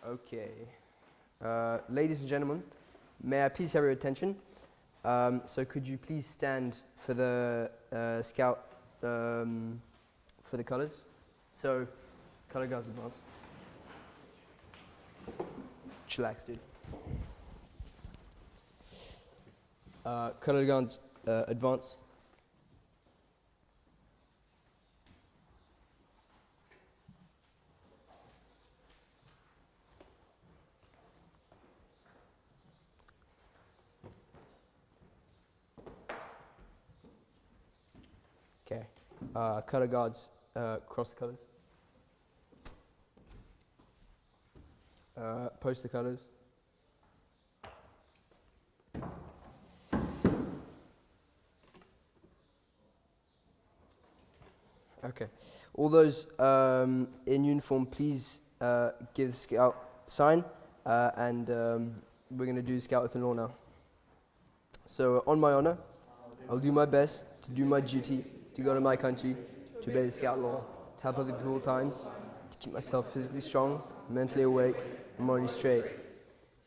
Okay. Ladies and gentlemen, may I please have your attention? So could you please stand for the scout, for the colors? So, color guards advance. Chillax, dude. Color guards advance. Okay. Color guards cross the colors. Post the colors. Okay. All those in uniform, please give the scout sign, and we're going to do scout with an law now. So, on my honor, I'll do my best to do my duty, to go to my country, to obey the scout law, to help other people at all times, to keep myself physically strong, mentally awake, and morally straight.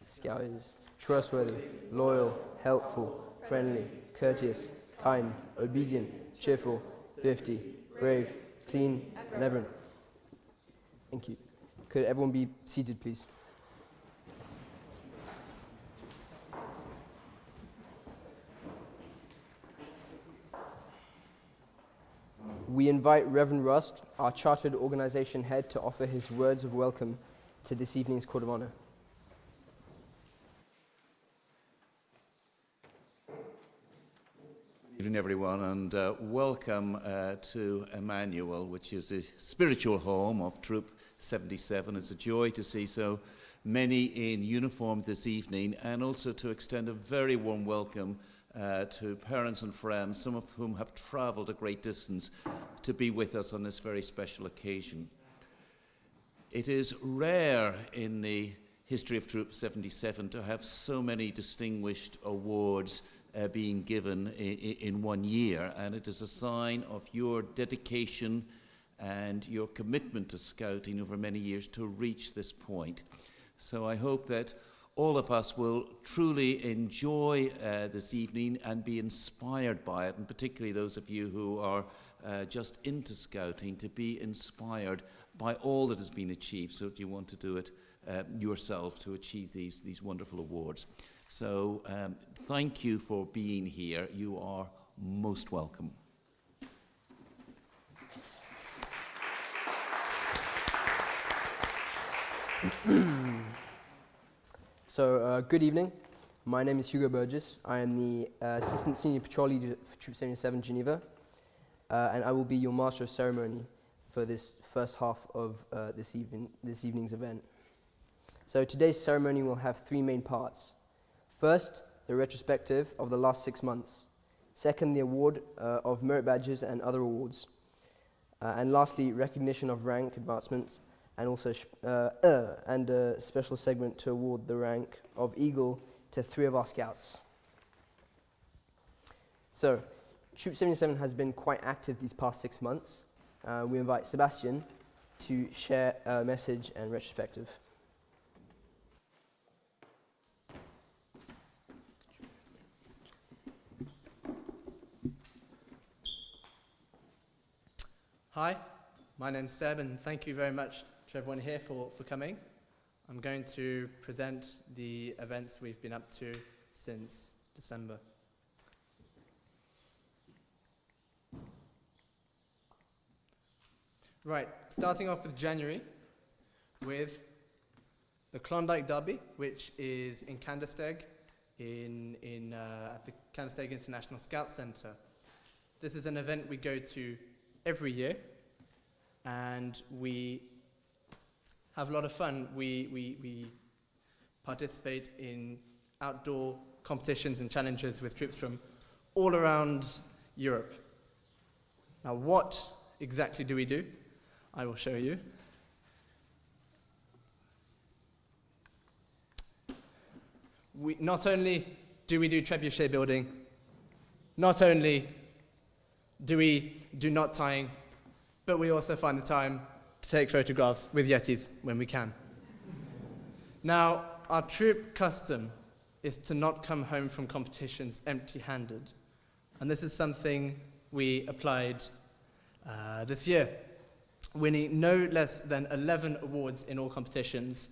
Scout is trustworthy, loyal, helpful, friendly, courteous, kind, obedient, cheerful, thrifty, brave, clean, and reverent. Thank you. Could everyone be seated, please? We invite Reverend Rusk, our Chartered Organization head, to offer his words of welcome to this evening's Court of Honor. Good evening, everyone, and welcome to Emmanuel, which is the spiritual home of Troop 77. It's a joy to see so many in uniform this evening, and also to extend a very warm welcome to parents and friends, some of whom have traveled a great distance to be with us on this very special occasion. It is rare in the history of Troop 77 to have so many distinguished awards being given in 1 year, and it is a sign of your dedication and your commitment to scouting over many years to reach this point. So I hope that all of us will truly enjoy this evening and be inspired by it, and particularly those of you who are just into scouting, to be inspired by all that has been achieved, so that you want to do it yourself to achieve these wonderful awards. So thank you for being here. You are most welcome. So, good evening. My name is Hugo Burgess. I am the Assistant Senior Patrol Leader for Troop 77 Geneva, and I will be your Master of Ceremony for this first half of this evening's event. So today's ceremony will have three main parts. First, the retrospective of the last 6 months. Second, the award of merit badges and other awards. And lastly, recognition of rank advancements, and also and a special segment to award the rank of Eagle to 3 of our scouts. So, Troop 77 has been quite active these past 6 months. We invite Sebastian to share a message and retrospective. Hi, my name's Seb, and thank you very much to everyone here for coming. I'm going to present the events we've been up to since December. Right, starting off with January, with the Klondike Derby, which is in Kandersteg, at the Kandersteg International Scout Centre. This is an event we go to every year, and we have a lot of fun. We participate in outdoor competitions and challenges with troops from all around Europe. Now, what exactly do we do? I will show you. Not only do we do trebuchet building, not only do we do knot tying, but we also find the time to take photographs with Yetis when we can. Now, our troop custom is to not come home from competitions empty-handed. And this is something we applied this year, winning no less than 11 awards in all competitions,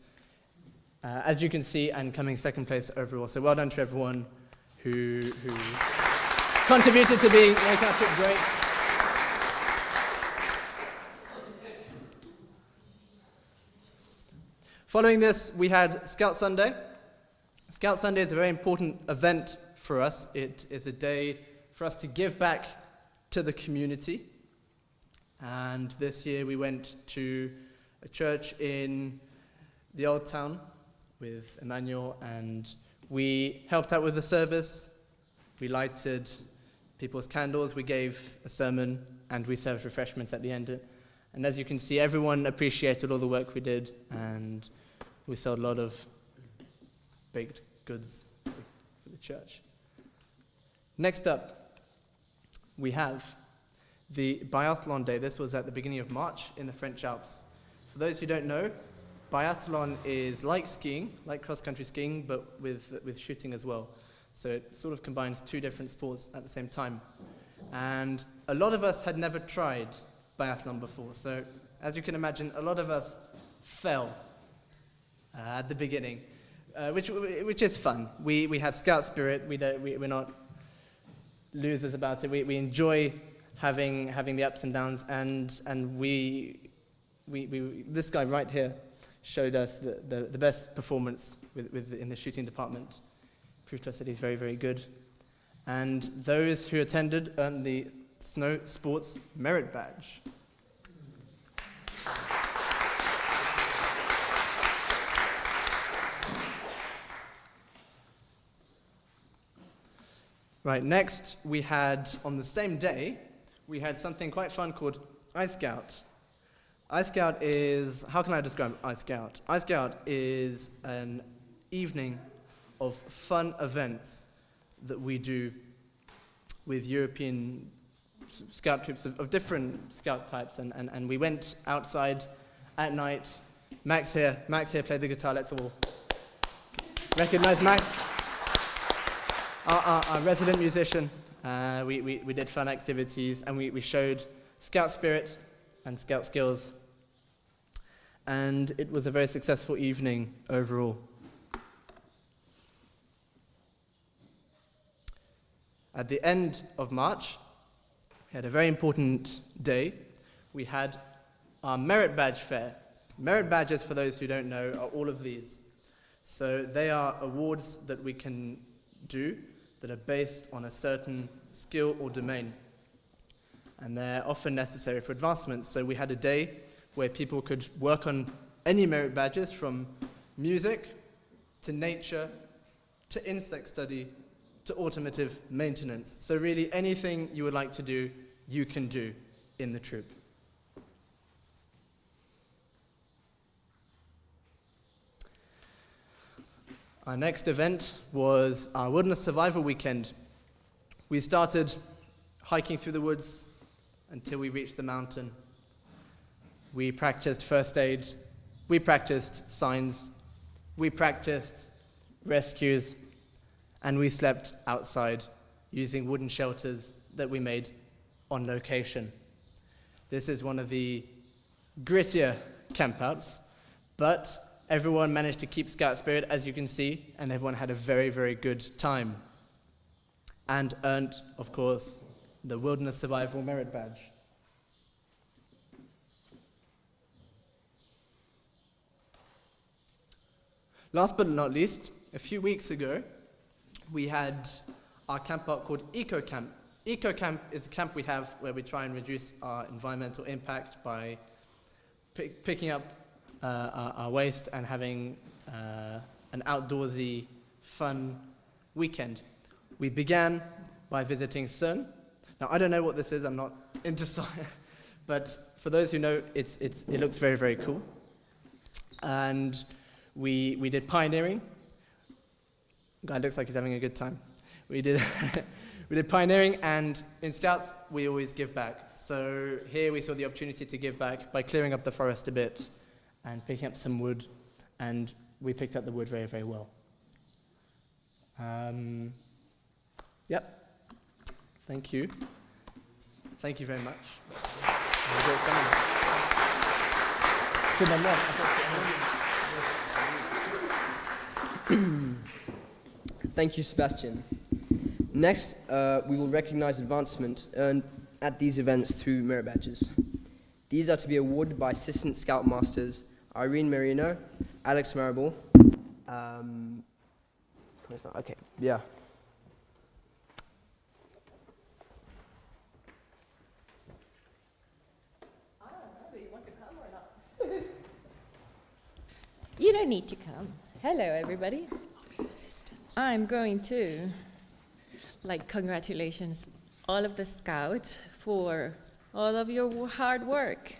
as you can see, and coming second place overall. So well done to everyone who contributed to making our trip great. Following this, we had Scout Sunday. Scout Sunday is a very important event for us. It is a day for us to give back to the community. And this year we went to a church in the Old Town with Emmanuel, and we helped out with the service. We lighted people's candles, we gave a sermon, and we served refreshments at the end. And as you can see, everyone appreciated all the work we did, and we sold a lot of baked goods for the church. Next up, we have the Biathlon Day. This was at the beginning of March in the French Alps. For those who don't know, biathlon is like skiing, like cross-country skiing, but with shooting as well. So it sort of combines two different sports at the same time. And a lot of us had never tried biathlon before. So as you can imagine, a lot of us fell at the beginning, which is fun. We have scout spirit. We're not losers about it. We enjoy having the ups and downs, and we this guy right here showed us the best performance in the shooting department. Proved to us that he's very, very good. And those who attended earned the Snow Sports Merit Badge. Right, next we had, on the same day, we had something quite fun called iScout. iScout is, how can I describe iScout? iScout is an evening of fun events that we do with European scout troops of different scout types, and we went outside at night. Max here played the guitar. Let's all recognize Max, our resident musician. We did fun activities, and we showed scout spirit and scout skills, and it was a very successful evening overall. At the end of March, we had a very important day. We had our Merit Badge Fair. Merit badges, for those who don't know, are all of these. So they are awards that we can do that are based on a certain skill or domain. And they're often necessary for advancement. So we had a day where people could work on any merit badges, from music to nature to insect study to automotive maintenance. So really anything you would like to do, you can do in the troop. Our next event was our Wilderness Survival Weekend. We started hiking through the woods until we reached the mountain. We practiced first aid, we practiced signs, we practiced rescues, and we slept outside using wooden shelters that we made on location. This is one of the grittier campouts, but everyone managed to keep scout spirit, as you can see, and everyone had a very, very good time. And earned, of course, the Wilderness Survival Merit Badge. Last but not least, a few weeks ago, we had our camp out called Eco Camp. Eco Camp is a camp we have where we try and reduce our environmental impact by picking up our waste and having an outdoorsy, fun weekend. We began by visiting CERN. Now, I don't know what this is, I'm not into science, but for those who know, it looks very, very cool. And we did pioneering. Guy looks like he's having a good time. We did pioneering, and in Scouts, we always give back. So here we saw the opportunity to give back by clearing up the forest a bit and picking up some wood and we picked up the wood very, very well. Yep. Thank you. Thank you very much. It's good number. Thank you, Sebastian. Next, we will recognize advancement earned at these events through merit badges. These are to be awarded by Assistant Scoutmasters Irene Marino, Alex Marable. Okay, yeah. You don't need to come. Hello, everybody. I'm going to, congratulations all of the scouts for all of your hard work.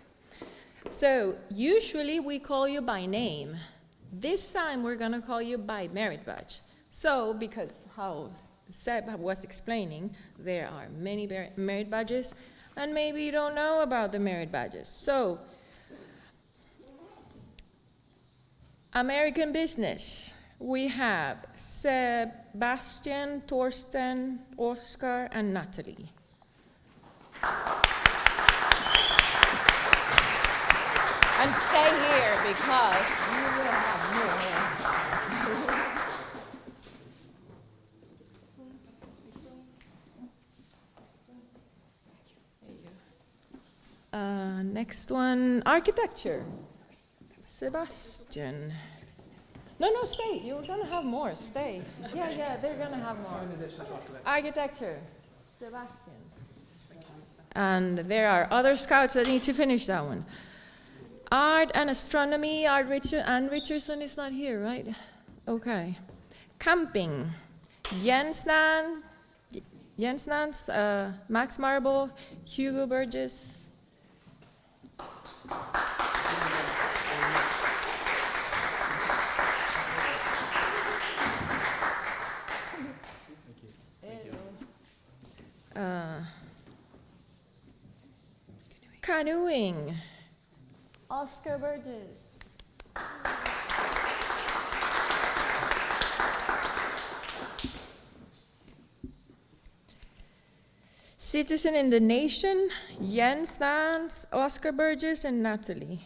So, usually we call you by name. This time we're going to call you by merit badge. So, because how Seb was explaining, there are many merit badges, and maybe you don't know about the merit badges. So, American business, we have Sebastian, Torsten, Oscar, and Natalie. And stay here because you will have more. Next one, architecture. Sebastian. No, stay. You're going to have more. Stay. Yeah, they're going to have more. Architecture. Sebastian. And there are other scouts that need to finish that one. Art and astronomy. Ann Richardson is not here, right? Okay. Camping. Jens Nans, Max Marble, Hugo Burgess. Canoeing. Oscar Burgess. Citizen in the Nation, Jens Nans, Oscar Burgess, and Natalie.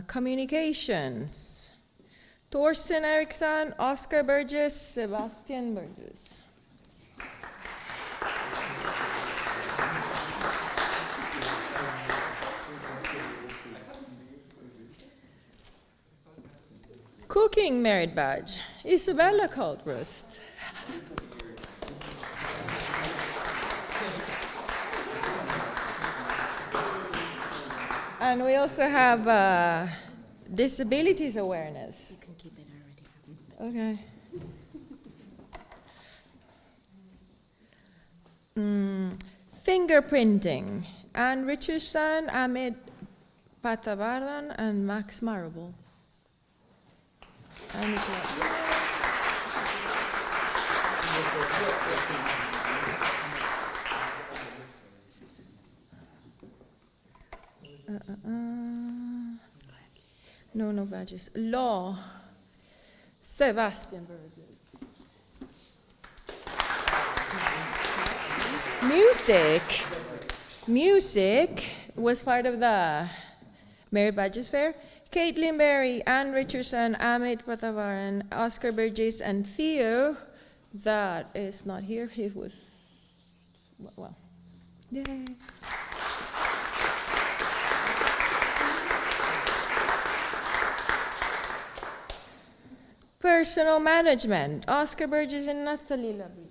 Communications. Torsten Eriksson, Oscar Burgess, Sebastian Burgess. Cooking merit badge, Isabella Caldrust. And we also have disabilities awareness. You can keep it already. Okay. Fingerprinting. Ann Richardson, Amit Patavaran, and Max Marable. No badges. Law. Sebastian Burgess. Music was part of the Merit Badges Fair. Caitlin Berry, Ann Richardson, Amit Patavaran, Oscar Burgess, and Theo, that is not here. He was, well, yay. Personal management, Oscar Burgess and Natalie Labrie.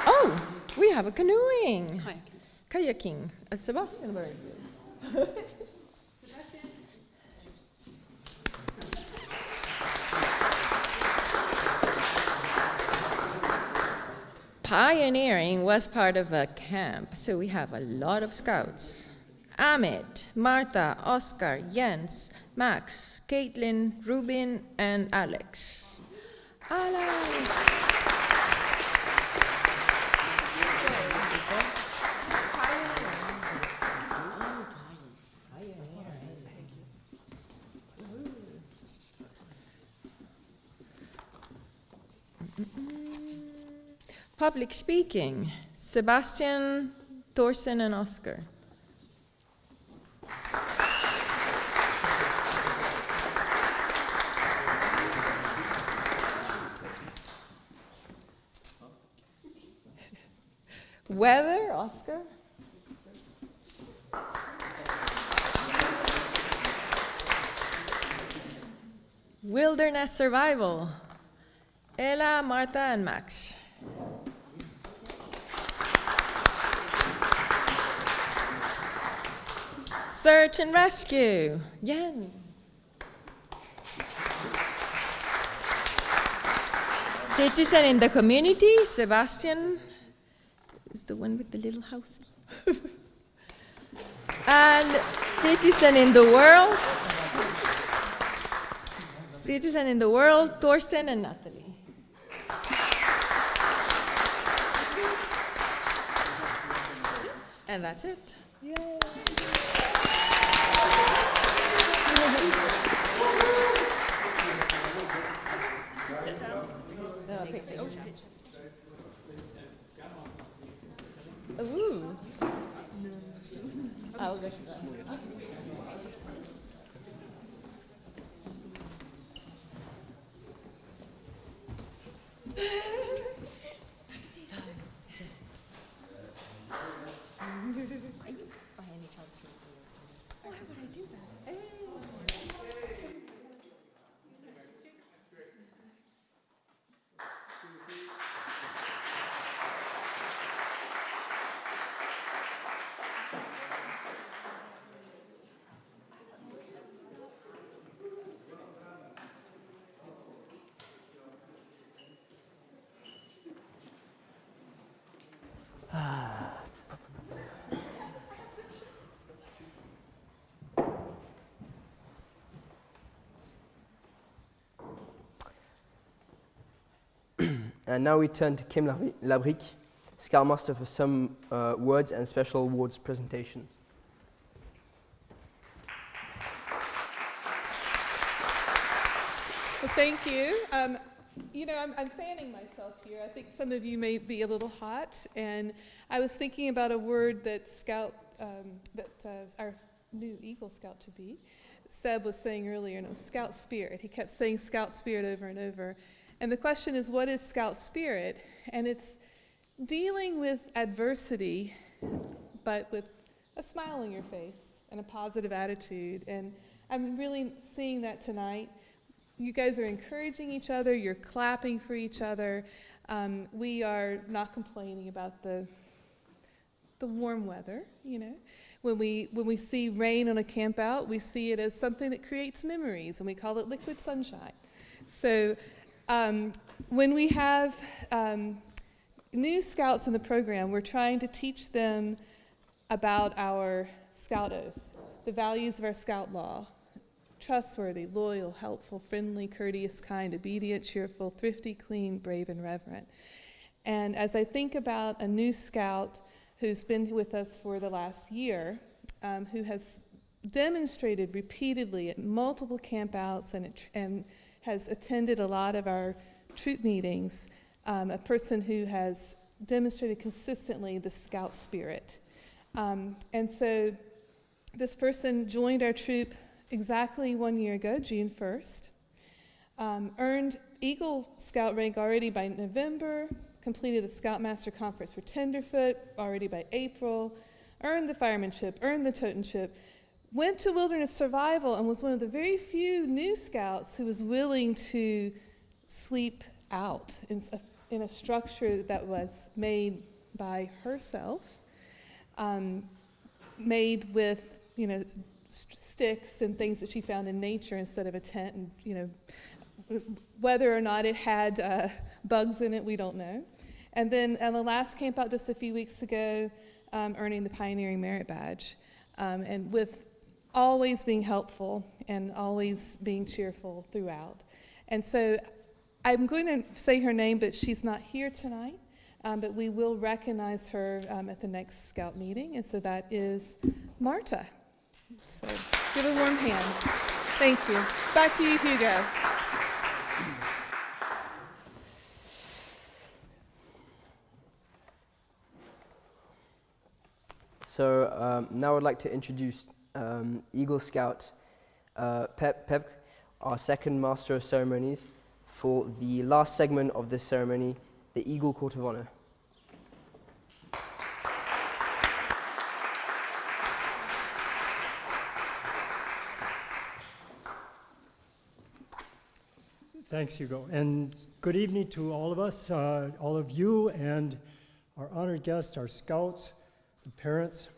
Oh, we have a canoeing. Kayaking, Sebastian Burgess. Pioneering was part of a camp, so we have a lot of scouts. Amit, Martha, Oscar, Jens, Max, Caitlin, Rubin, and Alex. Alex! Public speaking, Sebastian, Thorsten, and Oscar. Weather, Oscar. Wilderness survival, Ella, Martha, and Max. Search and rescue, Jen. Citizen in the community, Sebastian is the one with the little house. And citizen in the world, Thorsten and Natalie. And that's it. Yay. Ooh. I'll go to that. Why would I do that? Hey. And now we turn to Kim Labrique, Scoutmaster, for some words and special awards presentations. Well, thank you. You know, I'm fanning myself here. I think some of you may be a little hot, and I was thinking about a word that our new Eagle Scout to be, Seb was saying earlier, and it was Scout Spirit. He kept saying Scout Spirit over and over. And the question is, what is Scout Spirit? And it's dealing with adversity, but with a smile on your face and a positive attitude. And I'm really seeing that tonight. You guys are encouraging each other. You're clapping for each other. We are not complaining about the warm weather, you know. When we see rain on a camp out, we see it as something that creates memories, and we call it liquid sunshine. So when we have new scouts in the program, we're trying to teach them about our scout oath, the values of our scout law: trustworthy, loyal, helpful, friendly, courteous, kind, obedient, cheerful, thrifty, clean, brave, and reverent. And as I think about a new scout who's been with us for the last year, who has demonstrated repeatedly at multiple campouts and has attended a lot of our troop meetings, a person who has demonstrated consistently the scout spirit. And so this person joined our troop exactly 1 year ago, June 1st, earned Eagle Scout rank already by November, completed the Scoutmaster Conference for Tenderfoot already by April, earned the firemanship, earned the totemship, went to Wilderness Survival, and was one of the very few new scouts who was willing to sleep out in a structure that was made by herself, made with, you know, sticks and things that she found in nature instead of a tent. And, you know, whether or not it had bugs in it, we don't know. And then on the last camp out just a few weeks ago, earning the Pioneering Merit Badge. and with always being helpful and always being cheerful throughout. And so I'm going to say her name, but she's not here tonight. But we will recognize her at the next Scout meeting, and so that is Marta. So give a warm hand. Thank you. Back to you, Hugo. So now I'd like to introduce Eagle Scout Pep, our second Master of Ceremonies, for the last segment of this ceremony, the Eagle Court of Honor. Thanks, Hugo. And good evening to all of us, all of you, and our honored guests, our scouts, the parents.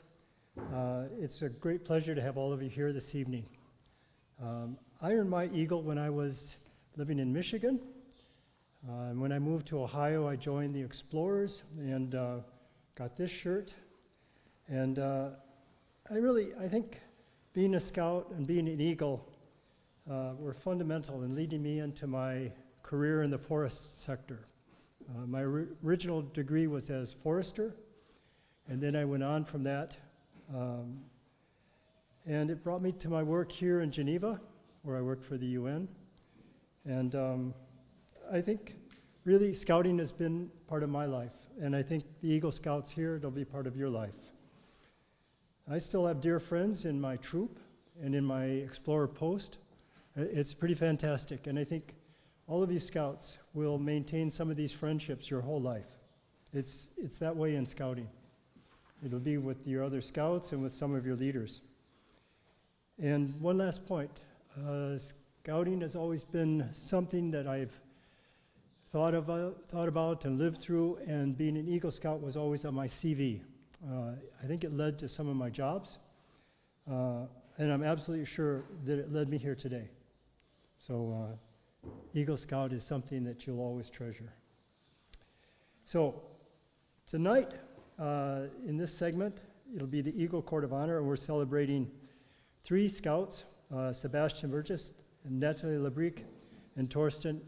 It's a great pleasure to have all of you here this evening. I earned my Eagle when I was living in Michigan. And when I moved to Ohio, I joined the Explorers and got this shirt. And I think being a scout and being an Eagle were fundamental in leading me into my career in the forest sector. My original degree was as forester, and then I went on from that. And it brought me to my work here in Geneva, where I worked for the UN. And I think really scouting has been part of my life, and I think the Eagle Scouts here, they'll be part of your life. I still have dear friends in my troop and in my Explorer post. It's pretty fantastic, and I think all of you scouts will maintain some of these friendships your whole life. It's that way in scouting. It'll be with your other scouts and with some of your leaders. And one last point, scouting has always been something that I've thought about and lived through, and being an Eagle Scout was always on my CV. I think it led to some of my jobs, and I'm absolutely sure that it led me here today. So Eagle Scout is something that you'll always treasure. So tonight, in this segment, it'll be the Eagle Court of Honor, and we're celebrating 3 scouts, Sebastian Burgess, and Natalie Lebrique, and Torsten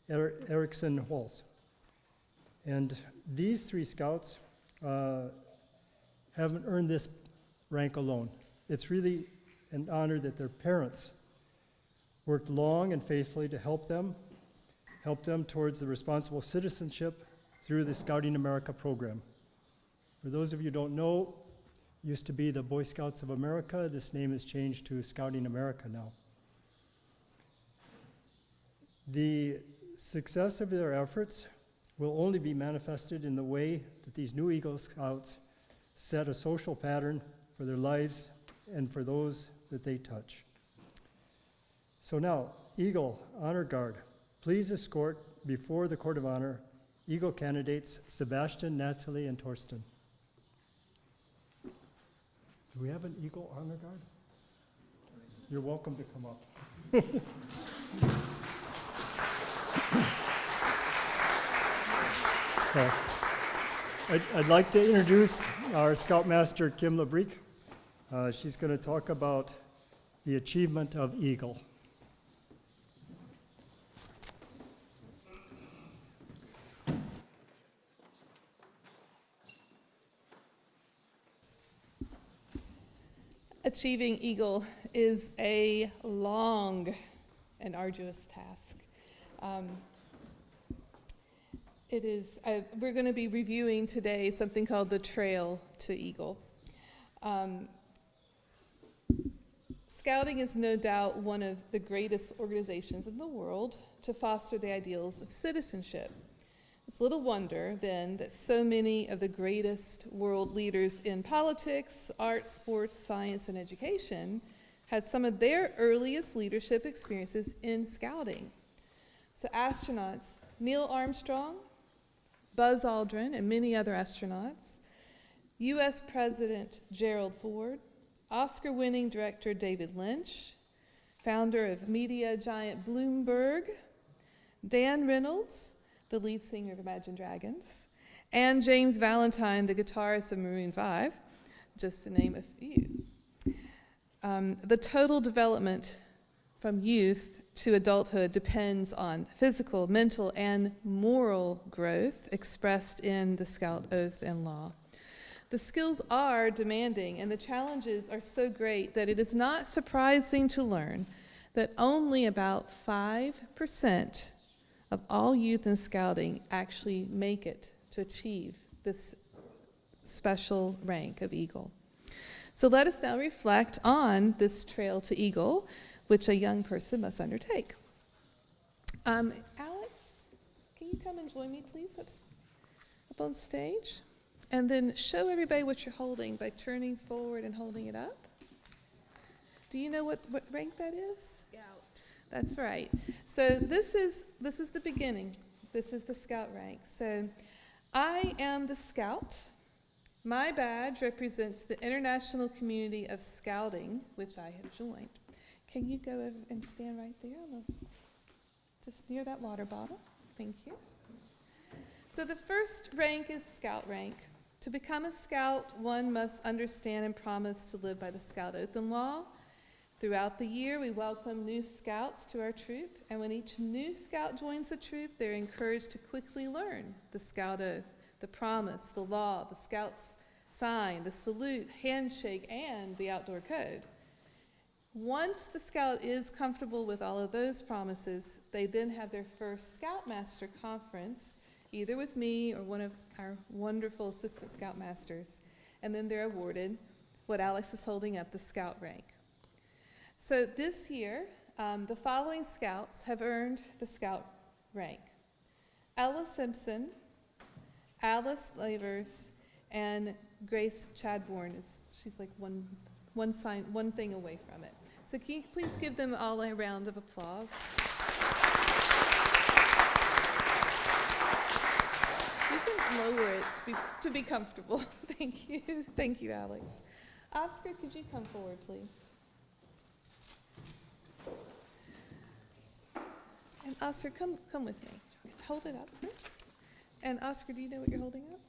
Eriksson Holz. And these 3 scouts haven't earned this rank alone. It's really an honor that their parents worked long and faithfully to help them towards the responsible citizenship through the Scouting America program. For those of you who don't know, it used to be the Boy Scouts of America. This name has changed to Scouting America now. The success of their efforts will only be manifested in the way that these new Eagle Scouts set a social pattern for their lives and for those that they touch. So now, Eagle Honor Guard, please escort before the Court of Honor Eagle candidates Sebastian, Natalie, and Torsten. Do we have an Eagle Honor Guard? You're welcome to come up. So, I'd like to introduce our Scoutmaster, Kim Lebrique. She's going to talk about the achievement of Eagle. Achieving Eagle is a long and arduous task. We're going to be reviewing today something called the Trail to Eagle. Scouting is no doubt one of the greatest organizations in the world to foster the ideals of citizenship. It's little wonder, then, that so many of the greatest world leaders in politics, art, sports, science, and education had some of their earliest leadership experiences in scouting. So astronauts Neil Armstrong, Buzz Aldrin, and many other astronauts, U.S. President Gerald Ford, Oscar-winning director David Lynch, founder of media giant Bloomberg, Dan Reynolds, the lead singer of Imagine Dragons, and James Valentine, the guitarist of Maroon 5, just to name a few. The total development from youth to adulthood depends on physical, mental, and moral growth expressed in the Scout Oath and Law. The skills are demanding, and the challenges are so great that it is not surprising to learn that only about 5% of all youth in Scouting actually make it to achieve this special rank of Eagle. So let us now reflect on this trail to Eagle, which a young person must undertake. Alex, can you come and join me, please, up on stage? And then show everybody what you're holding by turning forward and holding it up. Do you know what rank that is? Scout. That's right. So this is the beginning. This is the Scout rank. So I am the Scout. My badge represents the international community of Scouting, which I have joined. Can you go over and stand right there, just near that water bottle? Thank you. So the first rank is Scout rank. To become a Scout, one must understand and promise to live by the Scout Oath and Law. Throughout the year, we welcome new Scouts to our troop, and when each new Scout joins a troop, they're encouraged to quickly learn the Scout Oath, the promise, the law, the Scout's sign, the salute, handshake, and the outdoor code. Once the Scout is comfortable with all of those promises, they then have their first Scoutmaster conference, either with me or one of our wonderful assistant Scoutmasters, and then they're awarded what Alex is holding up, the Scout rank. So this year, the following Scouts have earned the Scout rank: Ella Simpson, Alice Lavers, and Grace Chadbourne. She's like one thing away from it. So can you please give them all a round of applause? You can lower it to be comfortable. Thank you. Thank you, Alex. Oscar, could you come forward, please? And Oscar, come with me. Hold it up, please. And Oscar, do you know what you're holding up?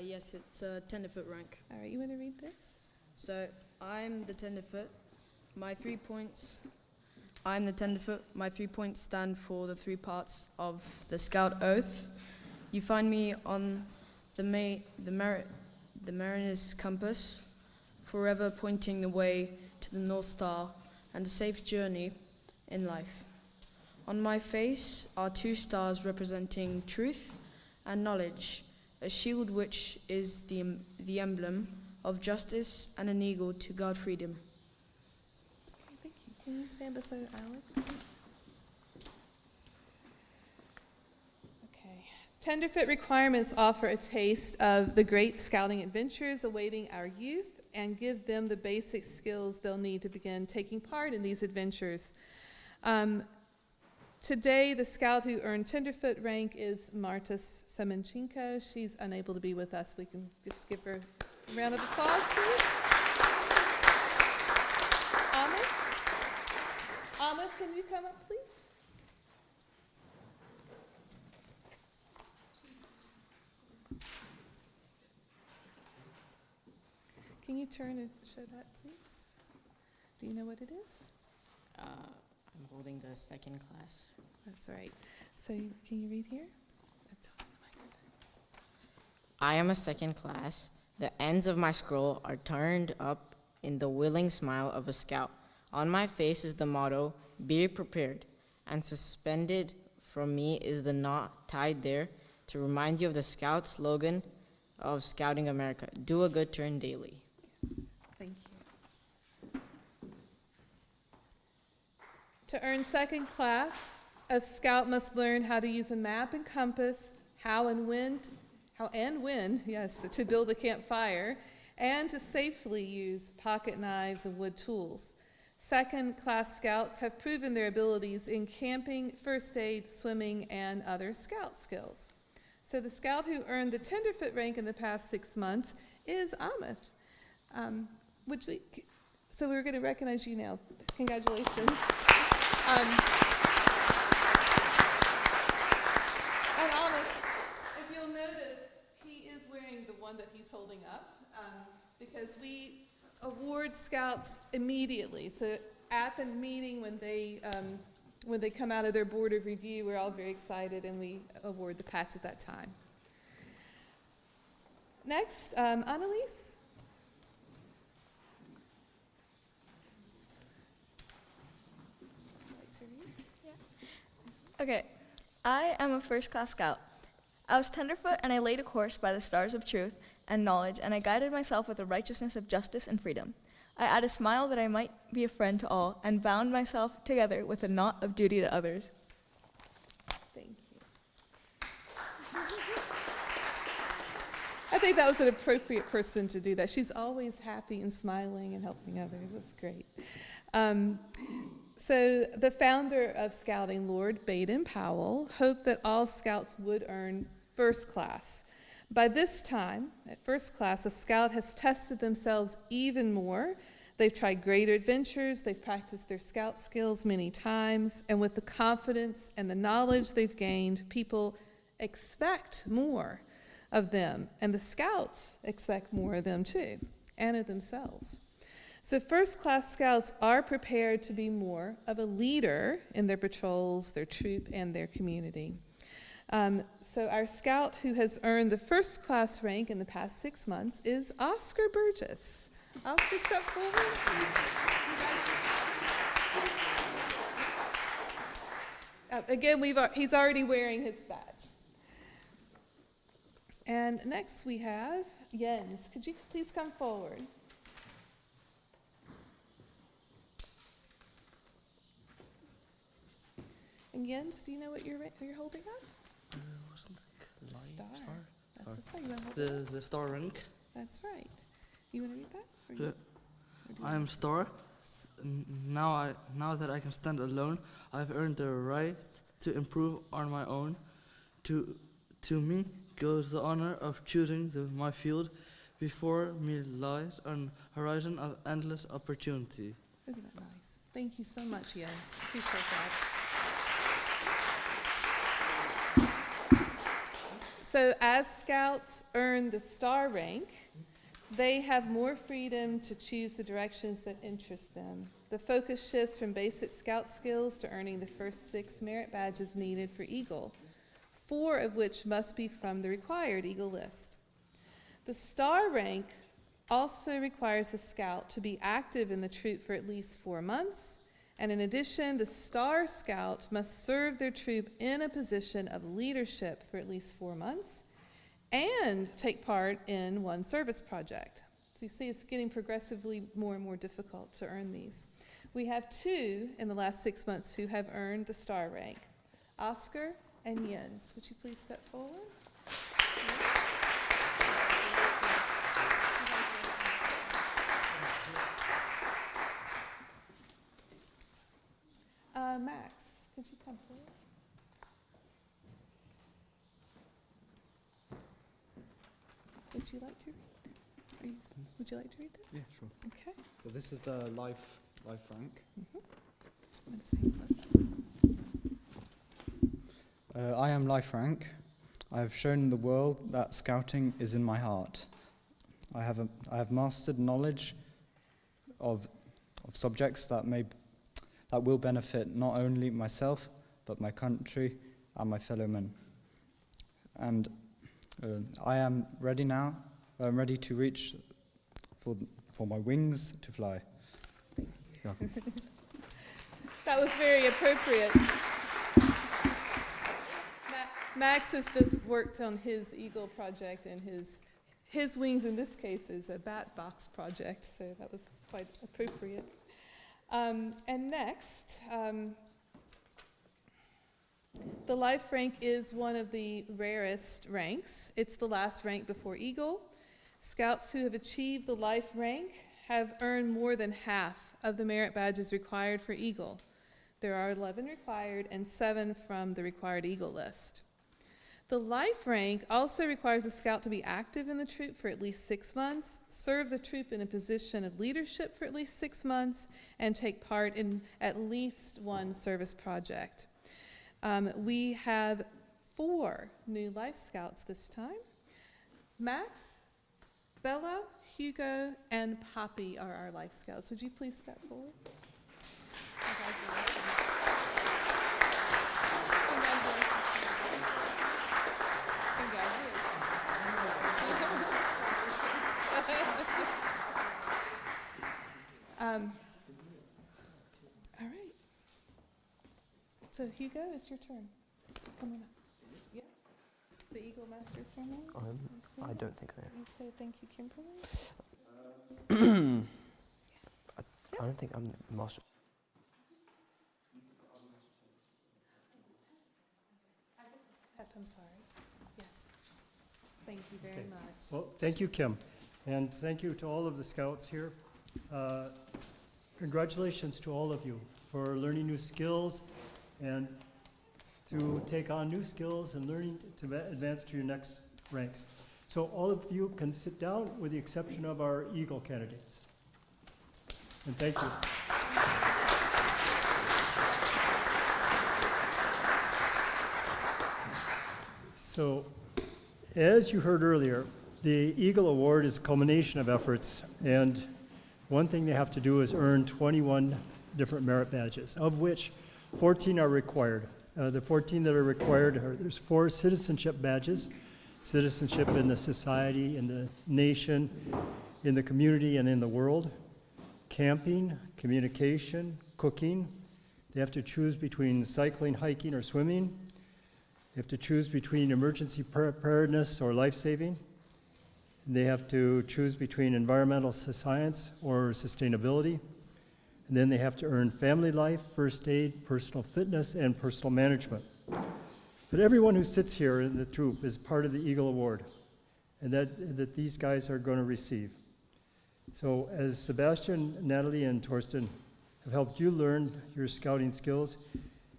Yes, it's a tenderfoot rank. All right, you want to read this? So I'm the tenderfoot. My 3 points. I'm the tenderfoot. My 3 points stand for the 3 parts of the Scout Oath. You find me on the Mariner's compass, forever pointing the way to the North Star and a safe journey in life. On my face are 2 stars representing truth and knowledge, a shield which is the emblem of justice, and an eagle to guard freedom. Okay, thank you. Can you stand beside Alex, please? Okay. Tenderfoot requirements offer a taste of the great Scouting adventures awaiting our youth and give them the basic skills they'll need to begin taking part in these adventures. Today, the Scout who earned tenderfoot rank is Marta Semenchenko. She's unable to be with us. We can just give her a round of applause, please. Ahmed, can you come up, please? Can you turn and show that, please? Do you know what it is? I'm holding the second class. That's right. So can you read here? I am a second class. The ends of my scroll are turned up in the willing smile of a Scout. On my face is the motto, "Be prepared," and suspended from me is the knot tied there to remind you of the Scout slogan of Scouting America, "Do a good turn daily." Thank you. To earn second class, a Scout must learn how to use a map and compass, how and when, to build a campfire, and to safely use pocket knives and wood tools. Second class Scouts have proven their abilities in camping, first aid, swimming, and other Scout skills. So the Scout who earned the tenderfoot rank in the past 6 months is Ahmed. So we're going to recognize you now. Congratulations. And Ahmed, if you'll notice, he is wearing the one that he's holding up. because we award scouts immediately. So at the meeting when they come out of their board of review, we're all very excited and we award the patch at that time. Next, Annalise. Okay, I am a first-class scout. I was tenderfoot, and I laid a course by the stars of truth and knowledge, and I guided myself with the righteousness of justice and freedom. I add a smile that I might be a friend to all, and bound myself together with a knot of duty to others. Thank you. I think that was an appropriate person to do that. She's always happy and smiling and helping others. That's great. So the founder of Scouting, Lord Baden-Powell, hoped that all scouts would earn first class. By this time, at first class, a scout has tested themselves even more. They've tried greater adventures, they've practiced their scout skills many times, and with the confidence and the knowledge they've gained, people expect more of them, and the scouts expect more of them too, and of themselves. So first-class scouts are prepared to be more of a leader in their patrols, their troop, and their community. So our scout who has earned the first-class rank in the past 6 months is Oscar Burgess. Oscar, step forward. Again, he's already wearing his badge. And next we have Jens. Could you please come forward? And Jens, do you know what you're holding up? Star. That's the star. You want to hold it up? The star rank. That's right. You want to read that? I am star. Now that I can stand alone, I've earned the right to improve on my own. To me goes the honor of choosing my field. Before me lies an horizon of endless opportunity. Isn't that nice? Thank you so much, Jens. Appreciate that. So as scouts earn the star rank, they have more freedom to choose the directions that interest them. The focus shifts from basic scout skills to earning the first 6 merit badges needed for Eagle, 4 of which must be from the required Eagle list. The star rank also requires the scout to be active in the troop for at least 4 months, and in addition, the star scout must serve their troop in a position of leadership for at least 4 months and take part in 1 service project. So you see it's getting progressively more and more difficult to earn these. We have 2 in the last 6 months who have earned the star rank, Oscar and Jens. Would you please step forward? Max, could you come forward? Would you like to read? Would you like to read this? Yeah, sure. Okay. So this is the life rank. I am life rank. I have shown the world that scouting is in my heart. I have mastered knowledge of subjects that will benefit not only myself, but my country and my fellow men. And I am ready now. I'm ready to reach for my wings to fly. Yeah. That was very appropriate. Max has just worked on his Eagle project, and his wings in this case is a bat box project, so that was quite appropriate. And next, the life rank is one of the rarest ranks. It's the last rank before Eagle. Scouts who have achieved the life rank have earned more than half of the merit badges required for Eagle. There are 11 required and 7 from the required Eagle list. The life rank also requires a scout to be active in the troop for at least 6 months, serve the troop in a position of leadership for at least 6 months, and take part in at least 1 service project. We have 4 new life scouts this time. Max, Bella, Hugo, and Poppy are our Life Scouts. Would you please step forward? Congratulations. All right. So Hugo, it's your turn. Come on up. Yeah. The Eagle Master ceremony. I don't think I am. You say thank you, Kimberly. I don't think I'm the master. I'm sorry. Yes. Thank you very much. Well, thank you, Kim. And thank you to all of the scouts here. Congratulations to all of you for learning new skills and to take on new skills and learning to advance to your next ranks. So all of you can sit down with the exception of our Eagle candidates. And thank you. So, as you heard earlier, the Eagle Award is a culmination of efforts, and one thing they have to do is earn 21 different merit badges, of which 14 are required. The 14 that are required there's 4 citizenship badges, citizenship in the society, in the nation, in the community, and in the world. Camping, communication, cooking. They have to choose between cycling, hiking, or swimming. They have to choose between emergency preparedness or life-saving. They have to choose between environmental science or sustainability. And then they have to earn family life, first aid, personal fitness, and personal management. But everyone who sits here in the troop is part of the Eagle Award, and that these guys are going to receive. So as Sebastian, Natalie, and Torsten have helped you learn your scouting skills,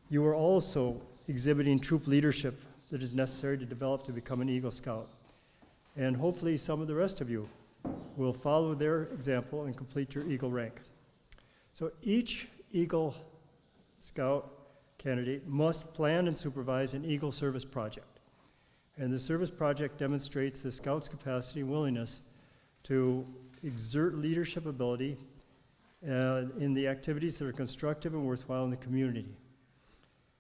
you are also exhibiting troop leadership that is necessary to develop to become an Eagle Scout. And hopefully some of the rest of you will follow their example and complete your Eagle rank. So each Eagle Scout candidate must plan and supervise an Eagle service project. And the service project demonstrates the Scout's capacity and willingness to exert leadership ability in the activities that are constructive and worthwhile in the community.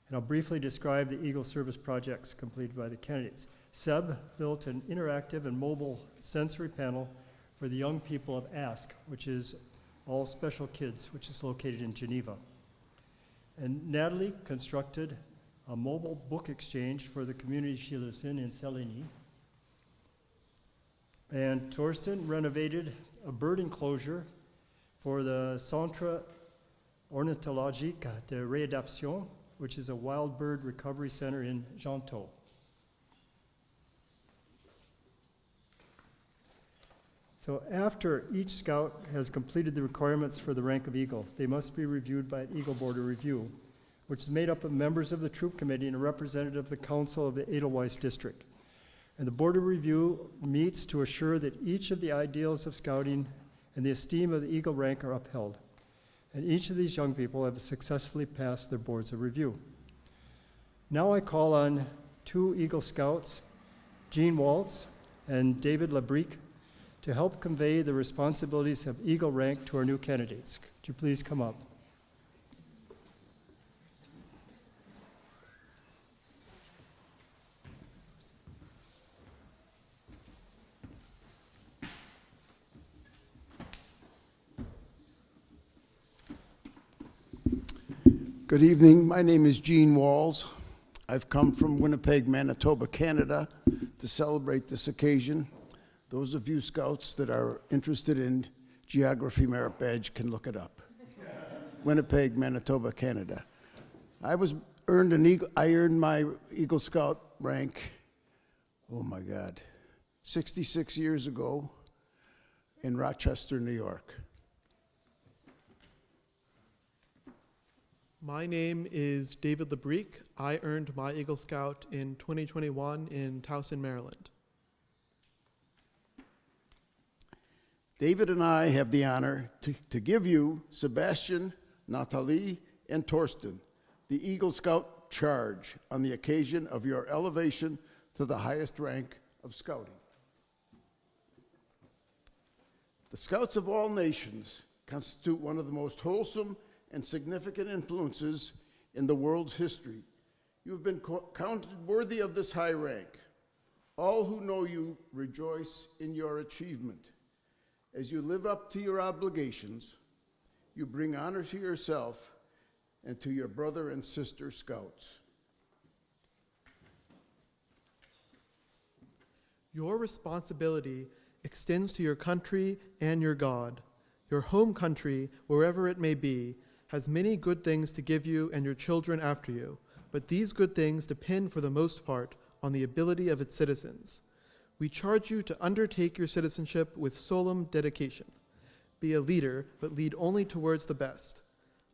And I'll briefly describe the Eagle service projects completed by the candidates. Seb built an interactive and mobile sensory panel for the young people of ASK, which is All Special Kids, which is located in Geneva. And Natalie constructed a mobile book exchange for the community she lives in Celigny. And Torsten renovated a bird enclosure for the Centre Ornithologique de Réadaptation, which is a wild bird recovery center in Gentot. So after each scout has completed the requirements for the rank of Eagle, they must be reviewed by an Eagle Board of Review, which is made up of members of the Troop Committee and a representative of the Council of the Edelweiss District. And the Board of Review meets to assure that each of the ideals of scouting and the esteem of the Eagle rank are upheld. And each of these young people have successfully passed their boards of review. Now I call on 2 Eagle Scouts, Jean Waltz and David Labrique, to help convey the responsibilities of Eagle rank to our new candidates. Could you please come up? Good evening. My name is Gene Walls. I've come from Winnipeg, Manitoba, Canada to celebrate this occasion. Those of you scouts that are interested in Geography Merit Badge can look it up. Winnipeg, Manitoba, Canada. I earned my Eagle Scout rank, oh my God, 66 years ago in Rochester, New York. My name is David Labrique. I earned my Eagle Scout in 2021 in Towson, Maryland. David and I have the honor to give you, Sebastian, Nathalie, and Torsten, the Eagle Scout charge on the occasion of your elevation to the highest rank of scouting. The Scouts of all nations constitute one of the most wholesome and significant influences in the world's history. You have been counted worthy of this high rank. All who know you rejoice in your achievement. As you live up to your obligations, you bring honor to yourself and to your brother and sister Scouts. Your responsibility extends to your country and your God. Your home country, wherever it may be, has many good things to give you and your children after you, but these good things depend for the most part on the ability of its citizens. We charge you to undertake your citizenship with solemn dedication. Be a leader, but lead only towards the best.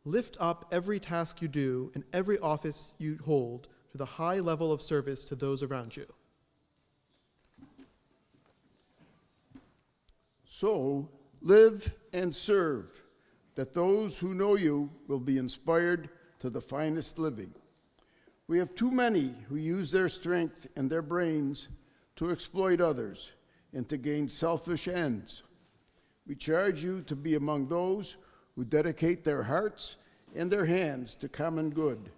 Lift up every task you do and every office you hold to the high level of service to those around you. So live and serve, that those who know you will be inspired to the finest living. We have too many who use their strength and their brains to exploit others and to gain selfish ends. We charge you to be among those who dedicate their hearts and their hands to common good.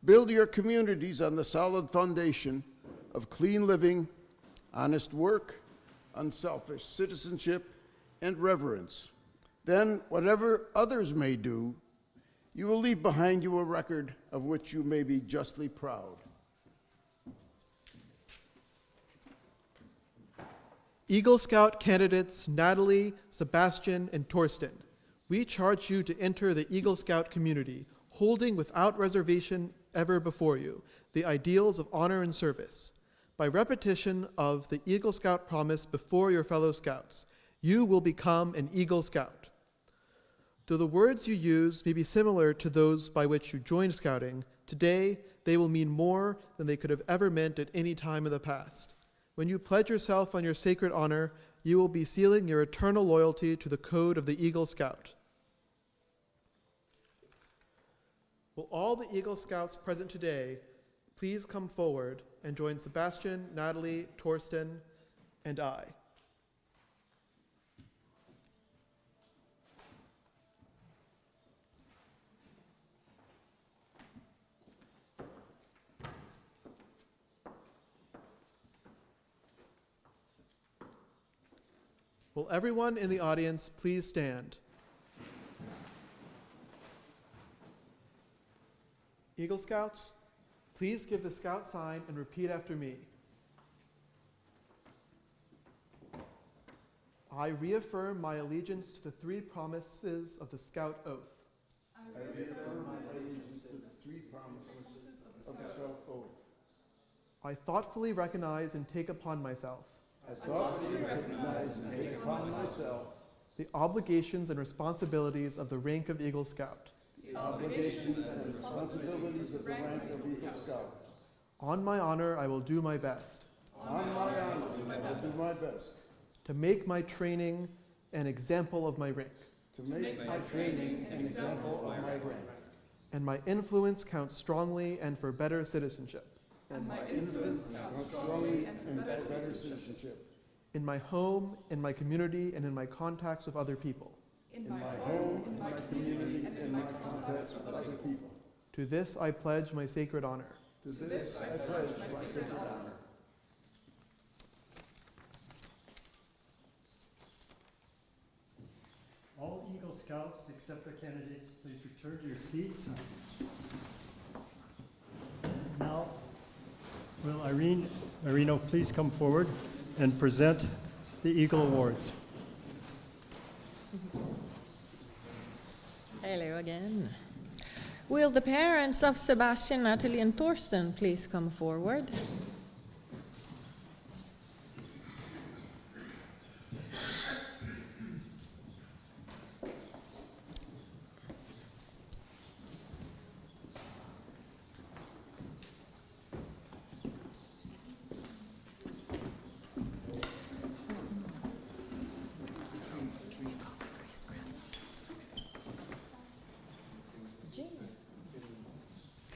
Build your communities on the solid foundation of clean living, honest work, unselfish citizenship, and reverence. Then, whatever others may do, you will leave behind you a record of which you may be justly proud. Eagle Scout candidates Natalie, Sebastian, and Torsten, we charge you to enter the Eagle Scout community, holding without reservation ever before you the ideals of honor and service. By repetition of the Eagle Scout promise before your fellow Scouts, you will become an Eagle Scout. Though the words you use may be similar to those by which you joined Scouting, today they will mean more than they could have ever meant at any time in the past. When you pledge yourself on your sacred honor, you will be sealing your eternal loyalty to the code of the Eagle Scout. Will all the Eagle Scouts present today please come forward and join Sebastian, Natalie, Torsten, and I. Will everyone in the audience please stand? Eagle Scouts, please give the Scout sign and repeat after me. I reaffirm my allegiance to the three promises of the Scout Oath. I reaffirm my allegiance to the three promises of the Scout Oath. I thoughtfully recognize and take upon myself I thoughtfully recognize and take upon myself the obligations and responsibilities of the rank of Eagle Scout. the obligations and responsibilities of the rank of Eagle Scout. On my honor, I will do my best. On my honor, I will do my best. To make my training an example of my rank. To make my training an example of my rank. And my influence counts strongly and for better citizenship. And my influence counts strongly and for better citizenship. In my home, in my community, and in my contacts with other people. In my home, in my community, and in my contacts with other people. To this I pledge my sacred honor. To this I pledge my sacred honor. All Eagle Scouts, except their candidates, please return to your seats. Now, will Irino please come forward and present the Eagle Awards. Hello again. Will the parents of Sebastian, Natalie, and Torsten please come forward?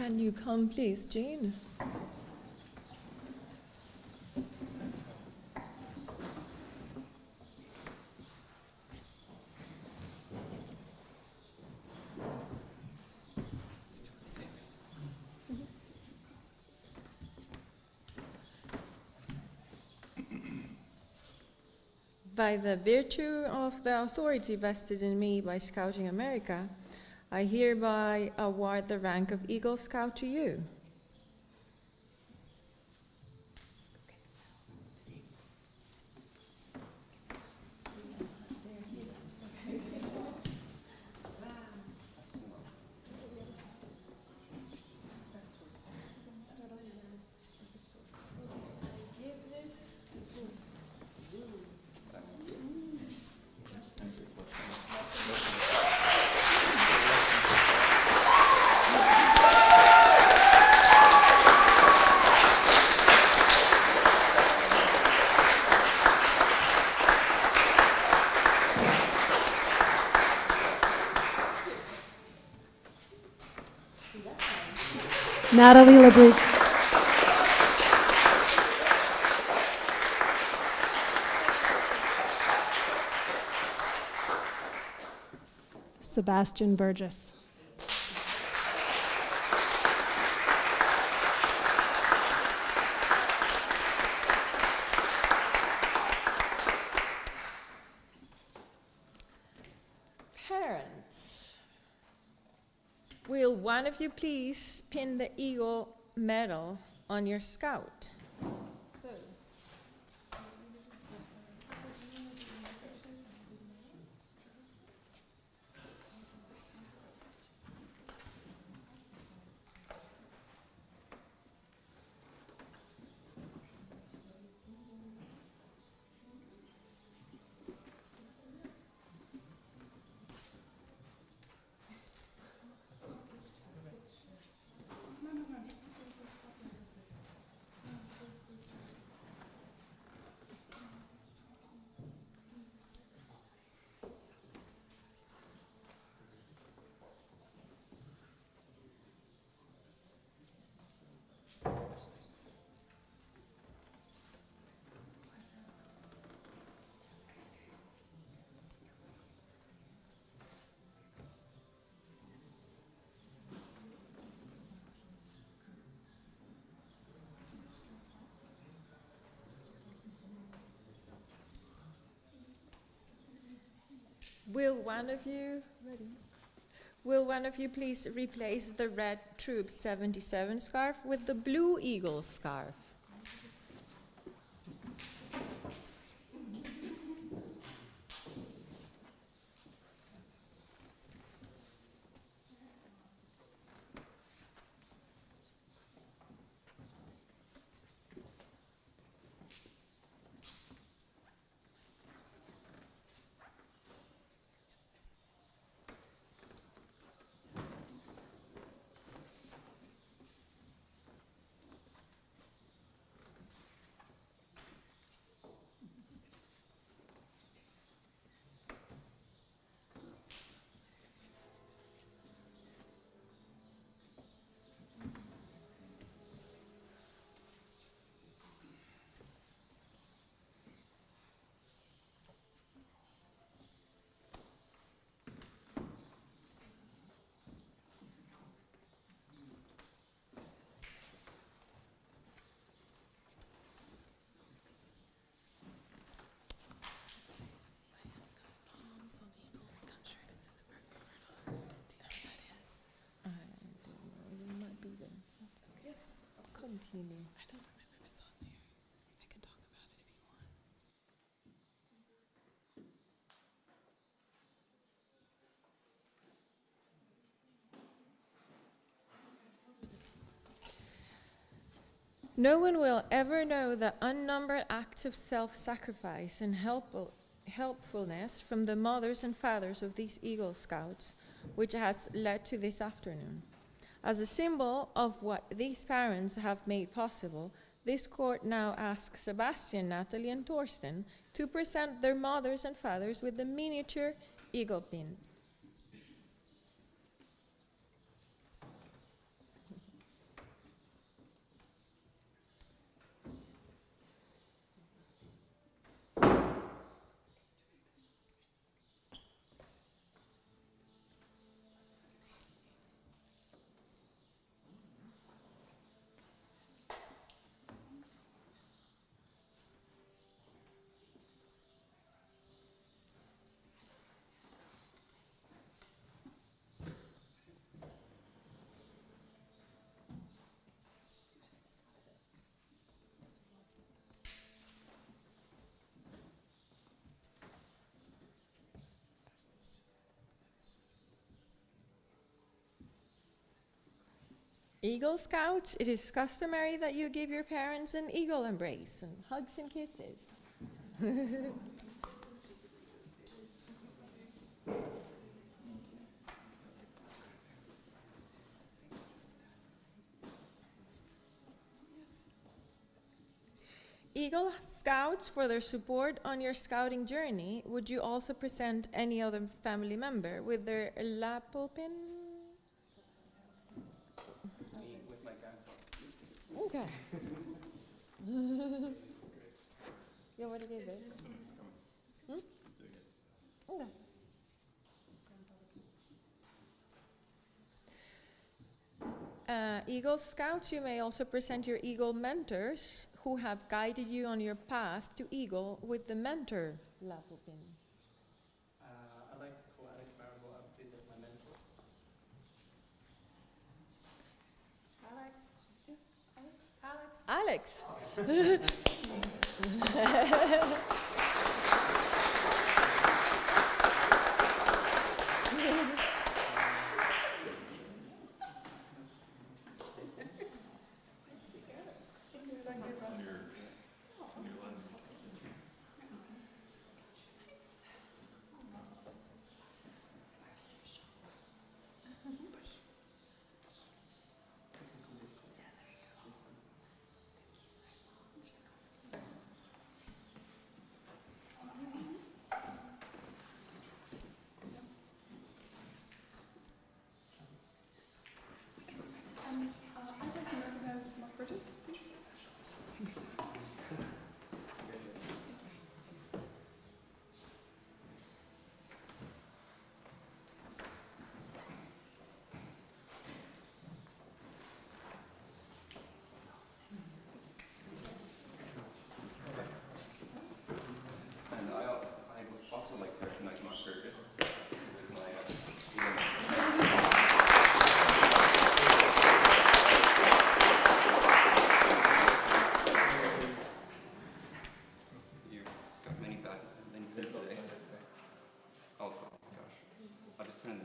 Can you come, please, Jean? By the virtue of the authority vested in me by Scouting America, I hereby award the rank of Eagle Scout to you. Natalie LeBrick. Sebastian Burgess. Parents, will one of you please pin the Eagle medal on your scout? Will one of you please replace the red Troop 77 scarf with the blue Eagle scarf? Continue. I don't remember if it's on there. I can talk about it if you want. No one will ever know the unnumbered acts of self-sacrifice and helpfulness from the mothers and fathers of these Eagle Scouts, which has led to this afternoon. As a symbol of what these parents have made possible, this court now asks Sebastian, Natalie, and Torsten to present their mothers and fathers with the miniature Eagle pin. Eagle Scouts, it is customary that you give your parents an eagle embrace and hugs and kisses. Eagle Scouts, for their support on your scouting journey, would you also present any other family member with their lapel pin? With my grandpa. Okay. You already did it. Hmm? Okay. Eagle Scouts, you may also present your Eagle mentors who have guided you on your path to Eagle with the mentor lapel pin. I'd like to call Alex Marable up, please, as my mentor. Alex? Alex? Alex! I'd like to recognize Mark Burgess, please. And I would also like to recognize Mark Burgess, who is my You've got many pins today. Oh gosh. I'll just put in the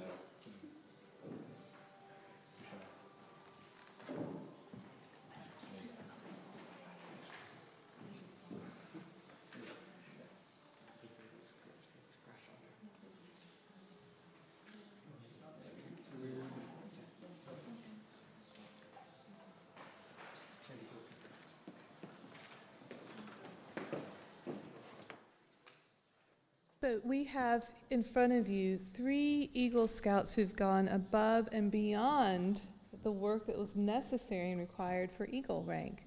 So we have in front of you 3 Eagle Scouts who've gone above and beyond the work that was necessary and required for Eagle rank.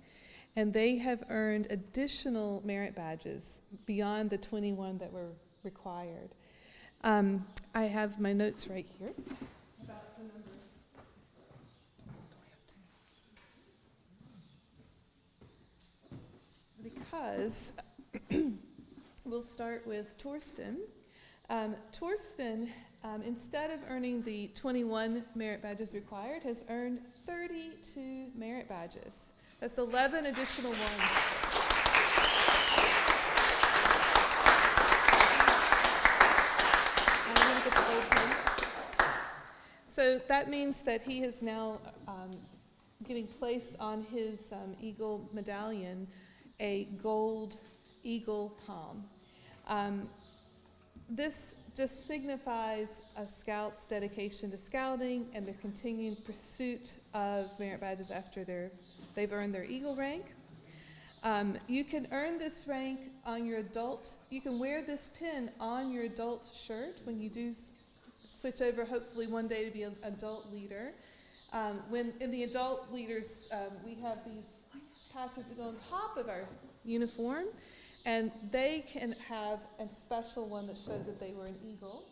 And they have earned additional merit badges beyond the 21 that were required. I have my notes right here about the numbers. Because we'll start with Torsten. Torsten, instead of earning the 21 merit badges required, has earned 32 merit badges. That's 11 additional ones. I'm going to get the gold pen. So that means that he is now getting placed on his Eagle medallion a gold Eagle palm. This just signifies a Scout's dedication to scouting and the continued pursuit of merit badges after they've earned their Eagle rank. You can earn this rank on your adult, you can wear this pin on your adult shirt when you do switch over, hopefully one day, to be an adult leader. When in the adult leaders, we have these patches that go on top of our uniform, and they can have a special one that shows that they were an Eagle.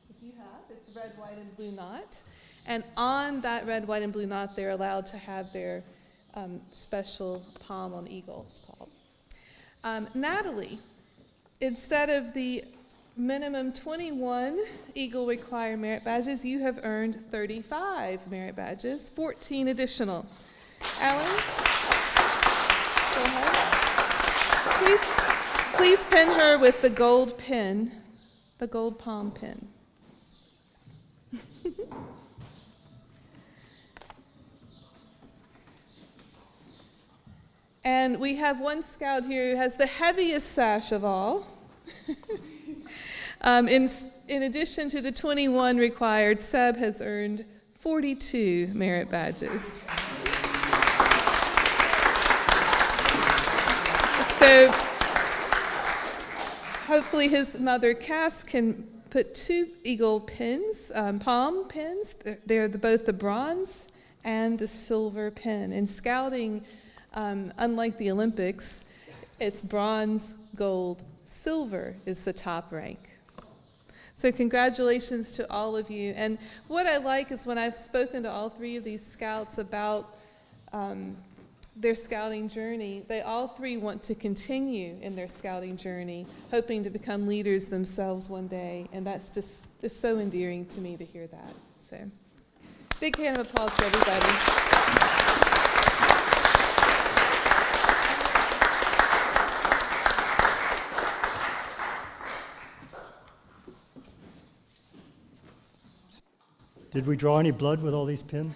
If you have, it's red, white, and blue knot. And on that red, white, and blue knot, they're allowed to have their special palm on Eagle, it's called. Natalie, instead of the minimum 21 Eagle required merit badges, you have earned 35 merit badges, 14 additional. Alan, go ahead. Please pin her with the gold pin, the gold palm pin. And we have one scout here who has the heaviest sash of all. In addition to the 21 required, Seb has earned 42 merit badges. So hopefully his mother, Cass, can put 2 eagle pins, palm pins. They're both the bronze and the silver pin. In scouting, unlike the Olympics, it's bronze, gold, silver is the top rank. So congratulations to all of you. And what I like is when I've spoken to all 3 of these scouts about their scouting journey, they all 3 want to continue in their scouting journey, hoping to become leaders themselves one day. And that's just it's so endearing to me to hear that. So big hand of applause for everybody. Did we draw any blood with all these pins?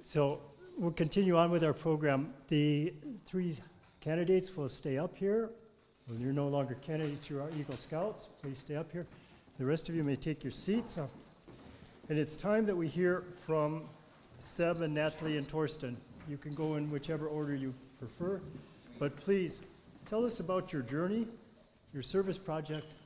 So we'll continue on with our program. The 3 candidates will stay up here. When you're no longer candidates, you are Eagle Scouts. Please stay up here. The rest of you may take your seats. And it's time that we hear from Seb and Natalie and Torsten. You can go in whichever order you prefer, but please tell us about your journey, your service project.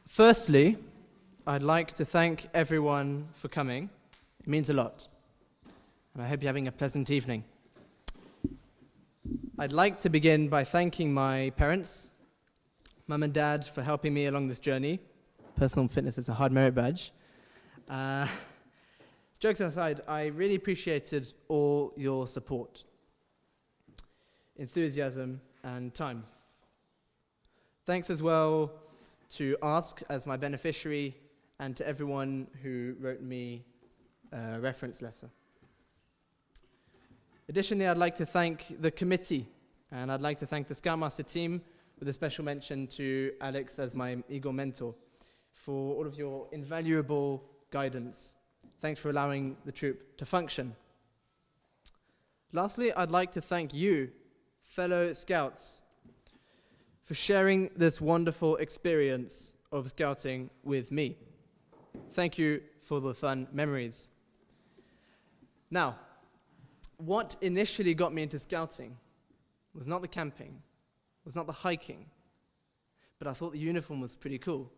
Firstly, I'd like to thank everyone for coming. It means a lot. And I hope you're having a pleasant evening. I'd like to begin by thanking my parents, Mum and Dad, for helping me along this journey. Personal fitness is a hard merit badge. Jokes aside, I really appreciated all your support, enthusiasm, and time. Thanks as well to Ask as my beneficiary and to everyone who wrote me a reference letter. Additionally, I'd like to thank the committee, and I'd like to thank the Scoutmaster team, with a special mention to Alex as my Eagle mentor, for all of your invaluable guidance. Thanks for allowing the troop to function. Lastly, I'd like to thank you, fellow Scouts, for sharing this wonderful experience of Scouting with me. Thank you for the fun memories. Now, what initially got me into Scouting was not the camping, was not the hiking, but I thought the uniform was pretty cool.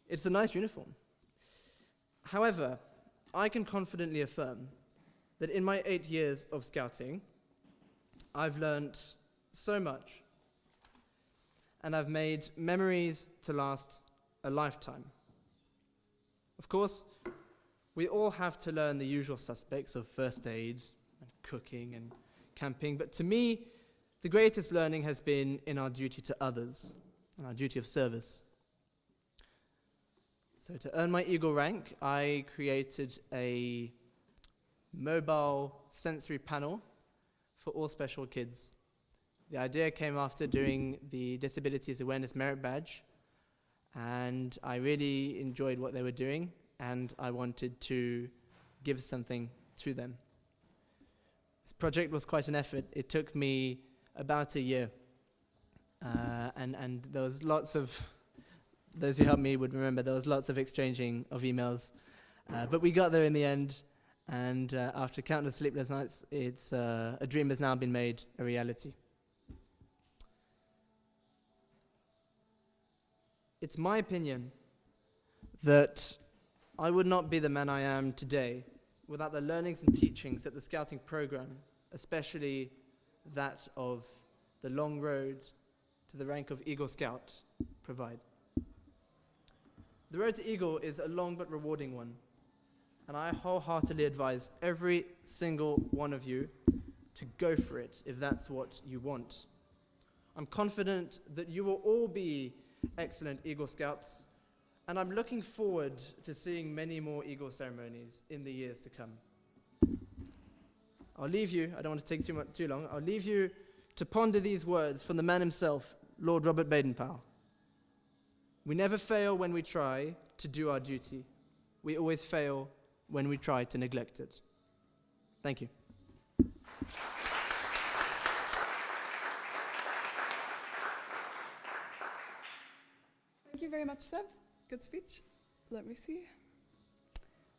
It's a nice uniform. However, I can confidently affirm that in my 8 years of Scouting, I've learned so much, and I've made memories to last a lifetime. Of course, we all have to learn the usual suspects of first aid, and cooking, and camping, but to me, the greatest learning has been in our duty to others, and our duty of service. So to earn my Eagle rank, I created a mobile sensory panel for all special kids. The idea came after doing the Disabilities Awareness Merit Badge, and I really enjoyed what they were doing, and I wanted to give something to them. This project was quite an effort. It took me about a year, and there was lots of, those who helped me would remember, there was lots of exchanging of emails, but we got there in the end, and after countless sleepless nights, it's a dream has now been made a reality. It's my opinion that I would not be the man I am today without the learnings and teachings that the Scouting program, especially that of the long road to the rank of Eagle Scout, provide. The road to Eagle is a long but rewarding one, and I wholeheartedly advise every single one of you to go for it if that's what you want. I'm confident that you will all be excellent Eagle Scouts, And I'm looking forward to seeing many more Eagle ceremonies in the years to come. I'll leave you, I don't want to take too long, I'll leave you to ponder these words from the man himself, Lord Robert Baden-Powell. We never fail when we try to do our duty. We always fail when we try to neglect it. Thank you. Thank you very much, Seb. Good speech. Let me see.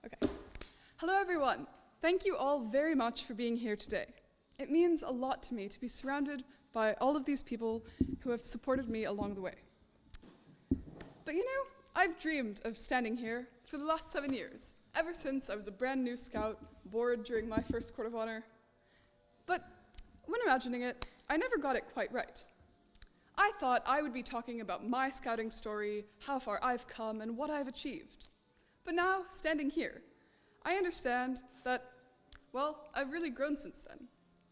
Okay. Hello, everyone. Thank you all very much for being here today. It means a lot to me to be surrounded by all of these people who have supported me along the way. But you know, I've dreamed of standing here for the last 7 years, ever since I was a brand new scout, bored during my first Court of Honor. But when imagining it, I never got it quite right. I thought I would be talking about my scouting story, how far I've come, and what I've achieved. But now, standing here, I understand that, well, I've really grown since then.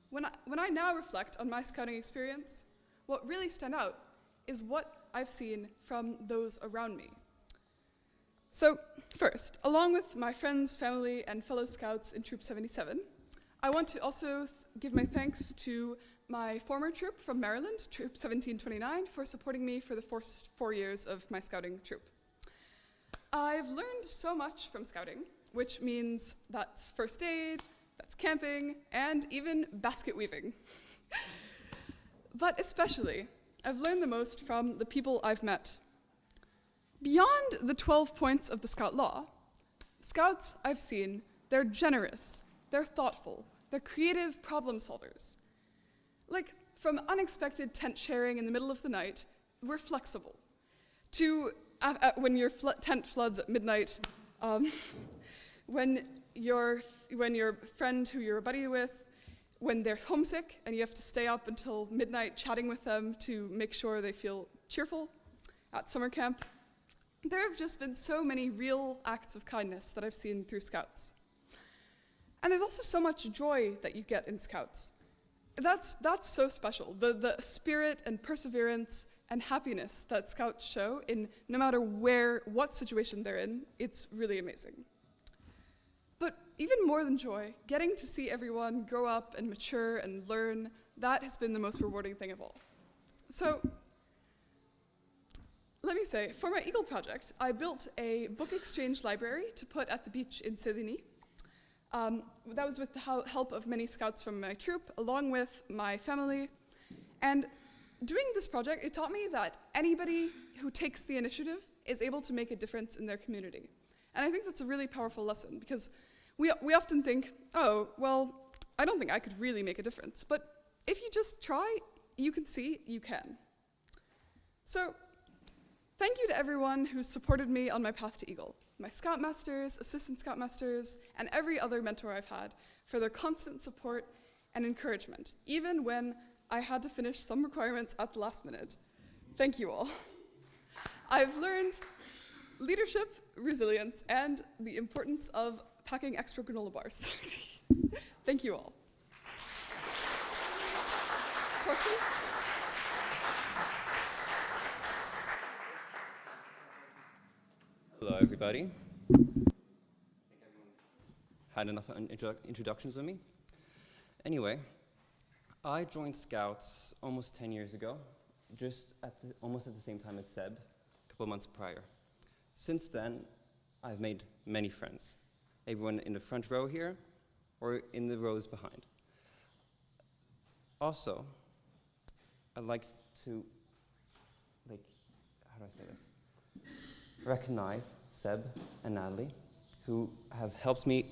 When I now reflect on my scouting experience, what really stands out is what I've seen from those around me. So, first, along with my friends, family, and fellow scouts in Troop 77, I want to also give my thanks to my former troop from Maryland, Troop 1729, for supporting me for the first 4 years of my scouting troop. I've learned so much from scouting, which means that's first aid, that's camping, and even basket weaving. But especially, I've learned the most from the people I've met. Beyond the 12 points of the Scout Law, Scouts I've seen, they're generous, they're thoughtful, they're creative problem solvers. Like, from unexpected tent sharing in the middle of the night, we're flexible, to when your tent floods at midnight, when your friend who you're a buddy with, when they're homesick and you have to stay up until midnight chatting with them to make sure they feel cheerful at summer camp. There have just been so many real acts of kindness that I've seen through Scouts. And there's also so much joy that you get in Scouts. That's so special. The spirit and perseverance and happiness that Scouts show in no matter what situation they're in, it's really amazing. But even more than joy, getting to see everyone grow up and mature and learn, that has been the most rewarding thing of all. So, let me say, for my Eagle project, I built a book exchange library to put at the beach in Sévigny. That was with the help of many scouts from my troop, along with my family. And doing this project, it taught me that anybody who takes the initiative is able to make a difference in their community. And I think that's a really powerful lesson, because we often think, oh, well, I don't think I could really make a difference. But if you just try, you can see you can. So, thank you to everyone who's supported me on my path to Eagle, my Scoutmasters, Assistant Scoutmasters, and every other mentor I've had for their constant support and encouragement, even when I had to finish some requirements at the last minute. Thank you all. I've learned leadership, resilience, and the importance of packing extra granola bars. Thank you all. Torsten? Hello, everybody. I think everyone had enough introductions of me. Anyway, I joined Scouts almost 10 years ago, almost at the same time as Seb, a couple of months prior. Since then, I've made many friends. Everyone in the front row here, or in the rows behind. Also, I'd like to, how do I say this? Recognize Seb and Natalie, who have helped me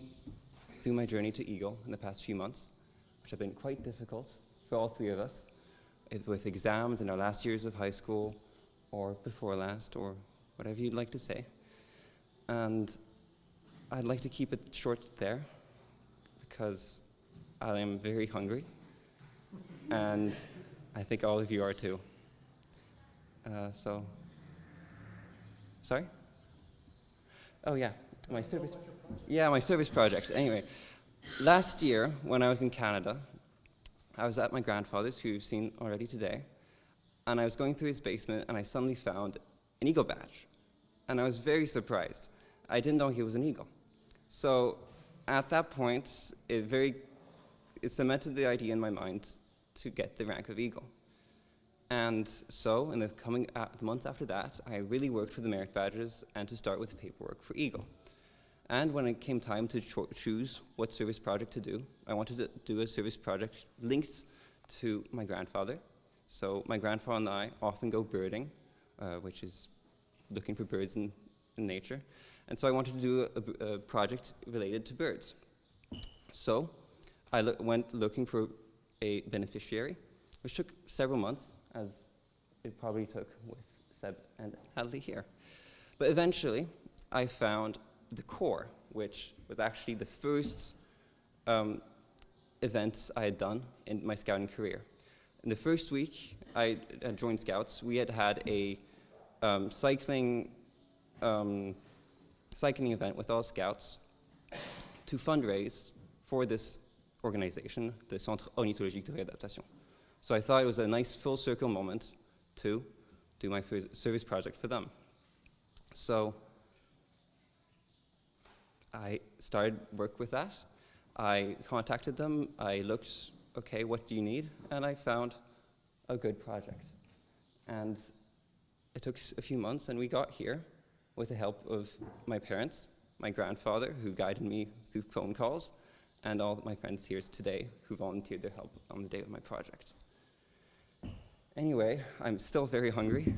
through my journey to Eagle in the past few months, which have been quite difficult for all three of us, with exams in our last years of high school, or before last, or whatever you'd like to say. And I'd like to keep it short there, because I am very hungry, and I think all of you are too. Sorry? Oh yeah, my service project. Anyway, last year when I was in Canada, I was at my grandfather's, who you've seen already today, and I was going through his basement and I suddenly found an Eagle badge. and I was very surprised. I didn't know he was an Eagle. So at that point, it cemented the idea in my mind to get the rank of Eagle. And so in the the months after that, I really worked for the merit badges and to start with the paperwork for Eagle. And when it came time to choose what service project to do, I wanted to do a service project linked to my grandfather. So my grandfather and I often go birding, which is looking for birds in nature. And so I wanted to do a project related to birds. So I went looking for a beneficiary, which took several months, as it probably took with Seb and Natalie here. But eventually, I found the Corps, which was actually the first events I had done in my scouting career. In the first week I joined Scouts, we had a cycling event with all Scouts to fundraise for this organization, the Centre Ornithologique de Réadaptation. So I thought it was a nice full circle moment to do my first service project for them. So I started work with that. I contacted them, I looked, okay, what do you need? And I found a good project. And it took a few months, and we got here with the help of my parents, my grandfather, who guided me through phone calls, and all my friends here today who volunteered their help on the day of my project. Anyway, I'm still very hungry.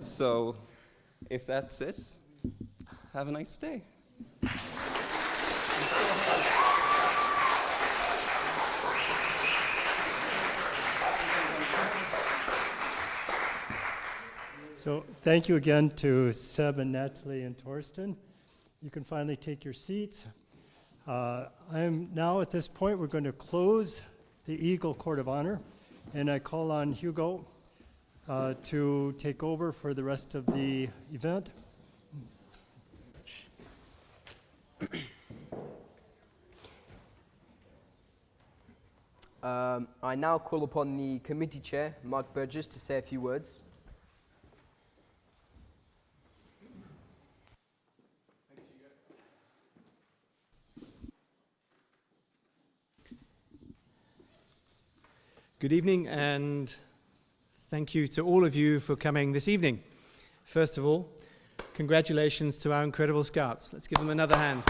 So if that's it, have a nice day. So thank you again to Seb and Natalie and Torsten. You can finally take your seats. I'm now at this point, we're going to close the Eagle Court of Honor, and I call on Hugo to take over for the rest of the event. I now call upon the committee chair, Mark Burgess, to say a few words. Good evening, and thank you to all of you for coming this evening. First of all, congratulations to our incredible Scouts. Let's give them another hand.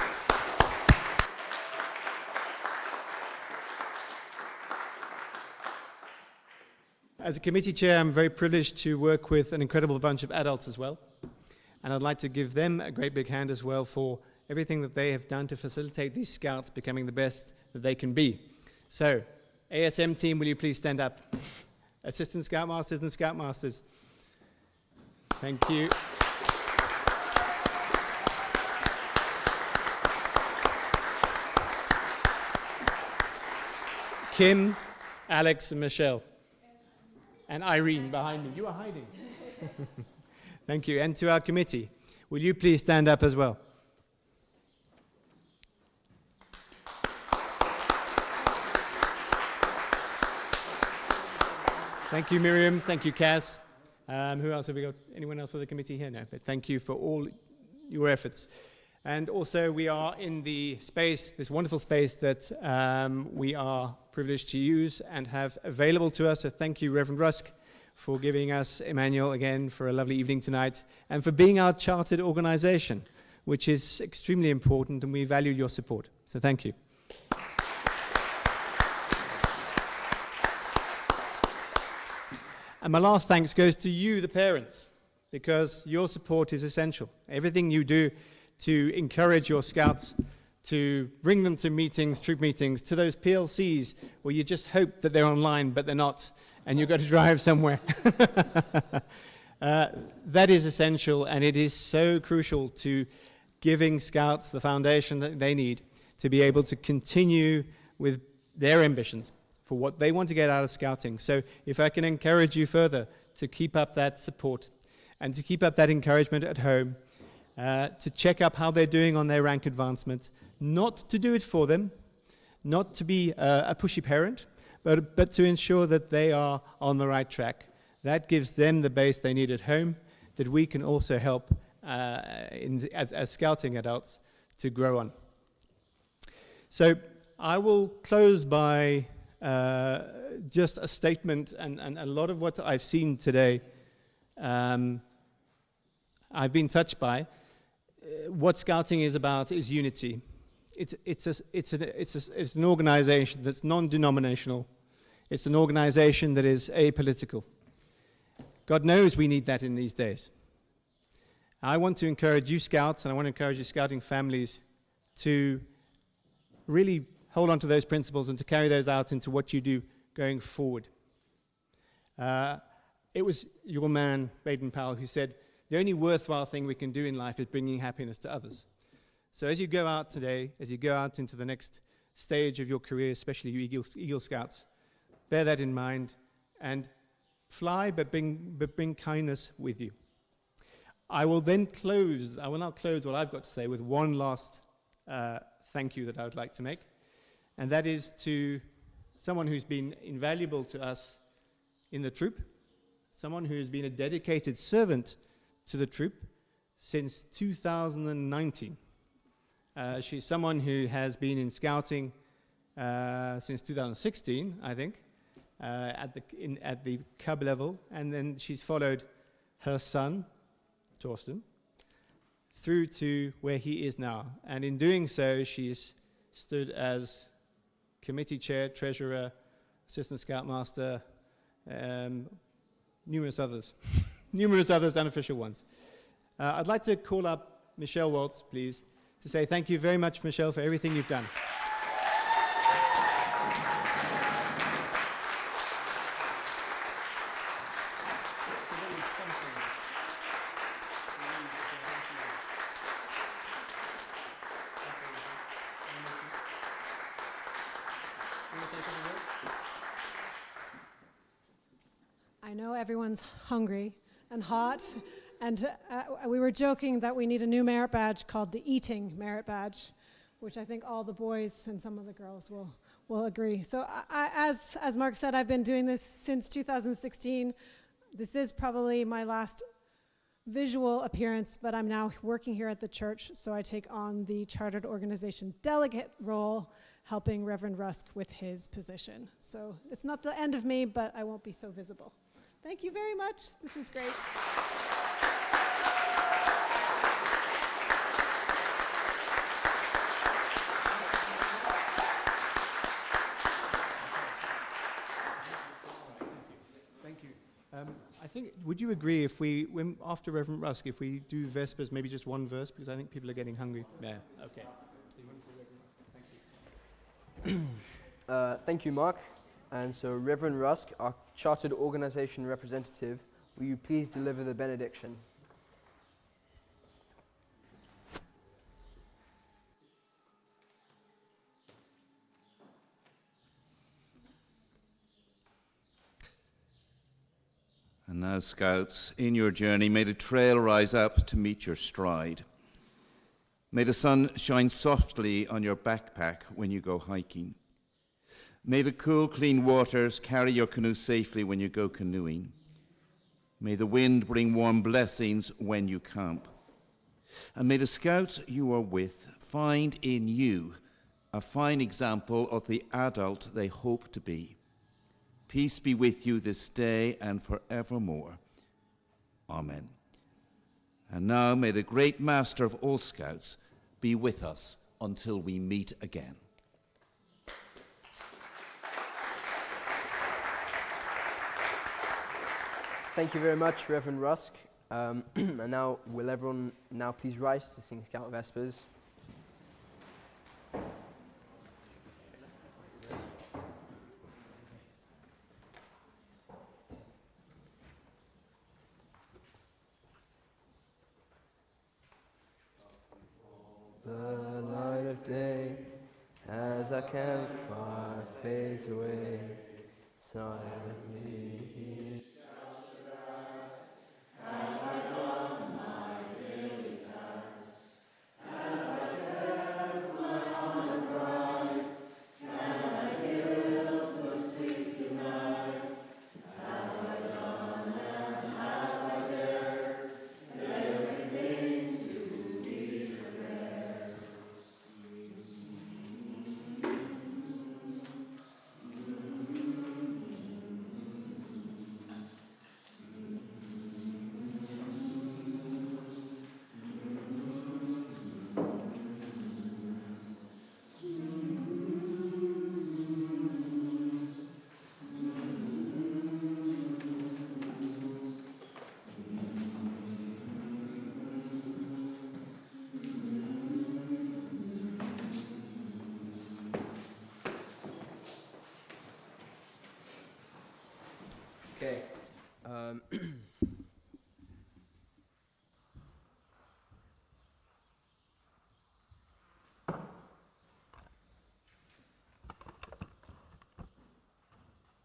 As a committee chair, I'm very privileged to work with an incredible bunch of adults as well. And I'd like to give them a great big hand as well for everything that they have done to facilitate these Scouts becoming the best that they can be. So, ASM team, will you please stand up? Assistant Scoutmasters and Scoutmasters. Thank you. Kim, Alex, and Michelle. And Irene behind me. You are hiding. Thank you. And to our committee, will you please stand up as well? Thank you, Miriam. Thank you, Kaz. Who else have we got? Anyone else for the committee here? No, but thank you for all your efforts. And also, we are in the space, this wonderful space that we are privileged to use and have available to us. So thank you, Reverend Rusk, for giving us Emmanuel again for a lovely evening tonight, and for being our chartered organization, which is extremely important, and we value your support. So thank you. And my last thanks goes to you, the parents, because your support is essential. Everything you do to encourage your Scouts, to bring them to meetings, troop meetings, to those PLCs where you just hope that they're online, but they're not, and you've got to drive somewhere. That is essential, and it is so crucial to giving Scouts the foundation that they need to be able to continue with their ambitions for what they want to get out of Scouting. So if I can encourage you further to keep up that support and to keep up that encouragement at home, to check up how they're doing on their rank advancement, not to do it for them, not to be a pushy parent, but to ensure that they are on the right track. That gives them the base they need at home that we can also help as scouting adults to grow on. So I will close by just a statement, and a lot of what I've seen today I've been touched by. What Scouting is about is unity. It's an organization that's non-denominational. It's an organization that is apolitical. God knows we need that in these days. I want to encourage you Scouts, and I want to encourage you Scouting families to really hold on to those principles and to carry those out into what you do going forward. It was your man, Baden-Powell, who said, the only worthwhile thing we can do in life is bringing happiness to others. So as you go out today, as you go out into the next stage of your career, especially you Eagle Scouts, bear that in mind and fly, but bring kindness with you. I will now close what I've got to say with one last thank you that I would like to make, and that is to someone who's been invaluable to us in the troop, someone who has been a dedicated servant to the troop since 2019. She's someone who has been in scouting since 2016, I think, at the cub level, and then she's followed her son, Torsten, through to where he is now. And in doing so, she's stood as committee chair, treasurer, assistant scoutmaster, numerous others, numerous others unofficial ones. I'd like to call up Michelle Waltz, please, to say thank you very much, Michelle, for everything you've done. I know everyone's hungry and hot, and we were joking that we need a new merit badge called the Eating Merit Badge, which I think all the boys and some of the girls will agree. So as Mark said, I've been doing this since 2016. This is probably my last visual appearance, but I'm now working here at the church, so I take on the Chartered Organization Delegate role, helping Reverend Rusk with his position. So it's not the end of me, but I won't be so visible. Thank you very much. This is great. Thank you. I think, would you agree if when after Reverend Rusk, if we do Vespers, maybe just one verse, because I think people are getting hungry. Yeah, okay. Thank you, Mark. And so, Reverend Rusk, our Chartered Organization representative, will you please deliver the benediction? And now, Scouts, in your journey, may the trail rise up to meet your stride. May the sun shine softly on your backpack when you go hiking. May the cool, clean waters carry your canoe safely when you go canoeing. May the wind bring warm blessings when you camp. And may the Scouts you are with find in you a fine example of the adult they hope to be. Peace be with you this day and forevermore. Amen. And now may the great Master of all Scouts be with us until we meet again. Thank you very much, Reverend Rusk. And now, will everyone now please rise to sing Scout Vespers? The light of day, as a campfire fades away, silently he Okay.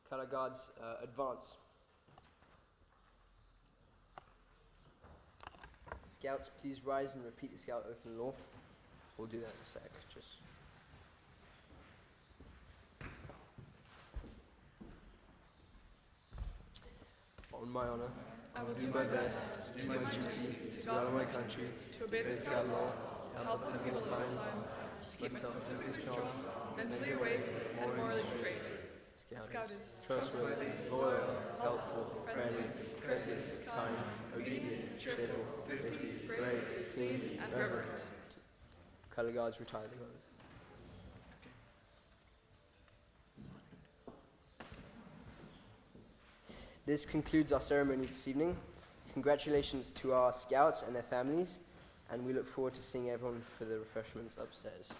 Color guards, advance. Scouts, please rise and repeat the Scout Oath and Law. We'll do that in a sec. Just. On my honor, I will do my best to do my duty to guard my country, to obey the Scout law, to help the people at all times, to keep myself physically strong, mentally awake, and morally straight. Scout is trustworthy, loyal, helpful, friendly, courteous, kind, obedient, cheerful, thrifty, brave, clean, and reverent. Color guards retire the oath. This concludes our ceremony this evening. Congratulations to our scouts and their families, and we look forward to seeing everyone for the refreshments upstairs.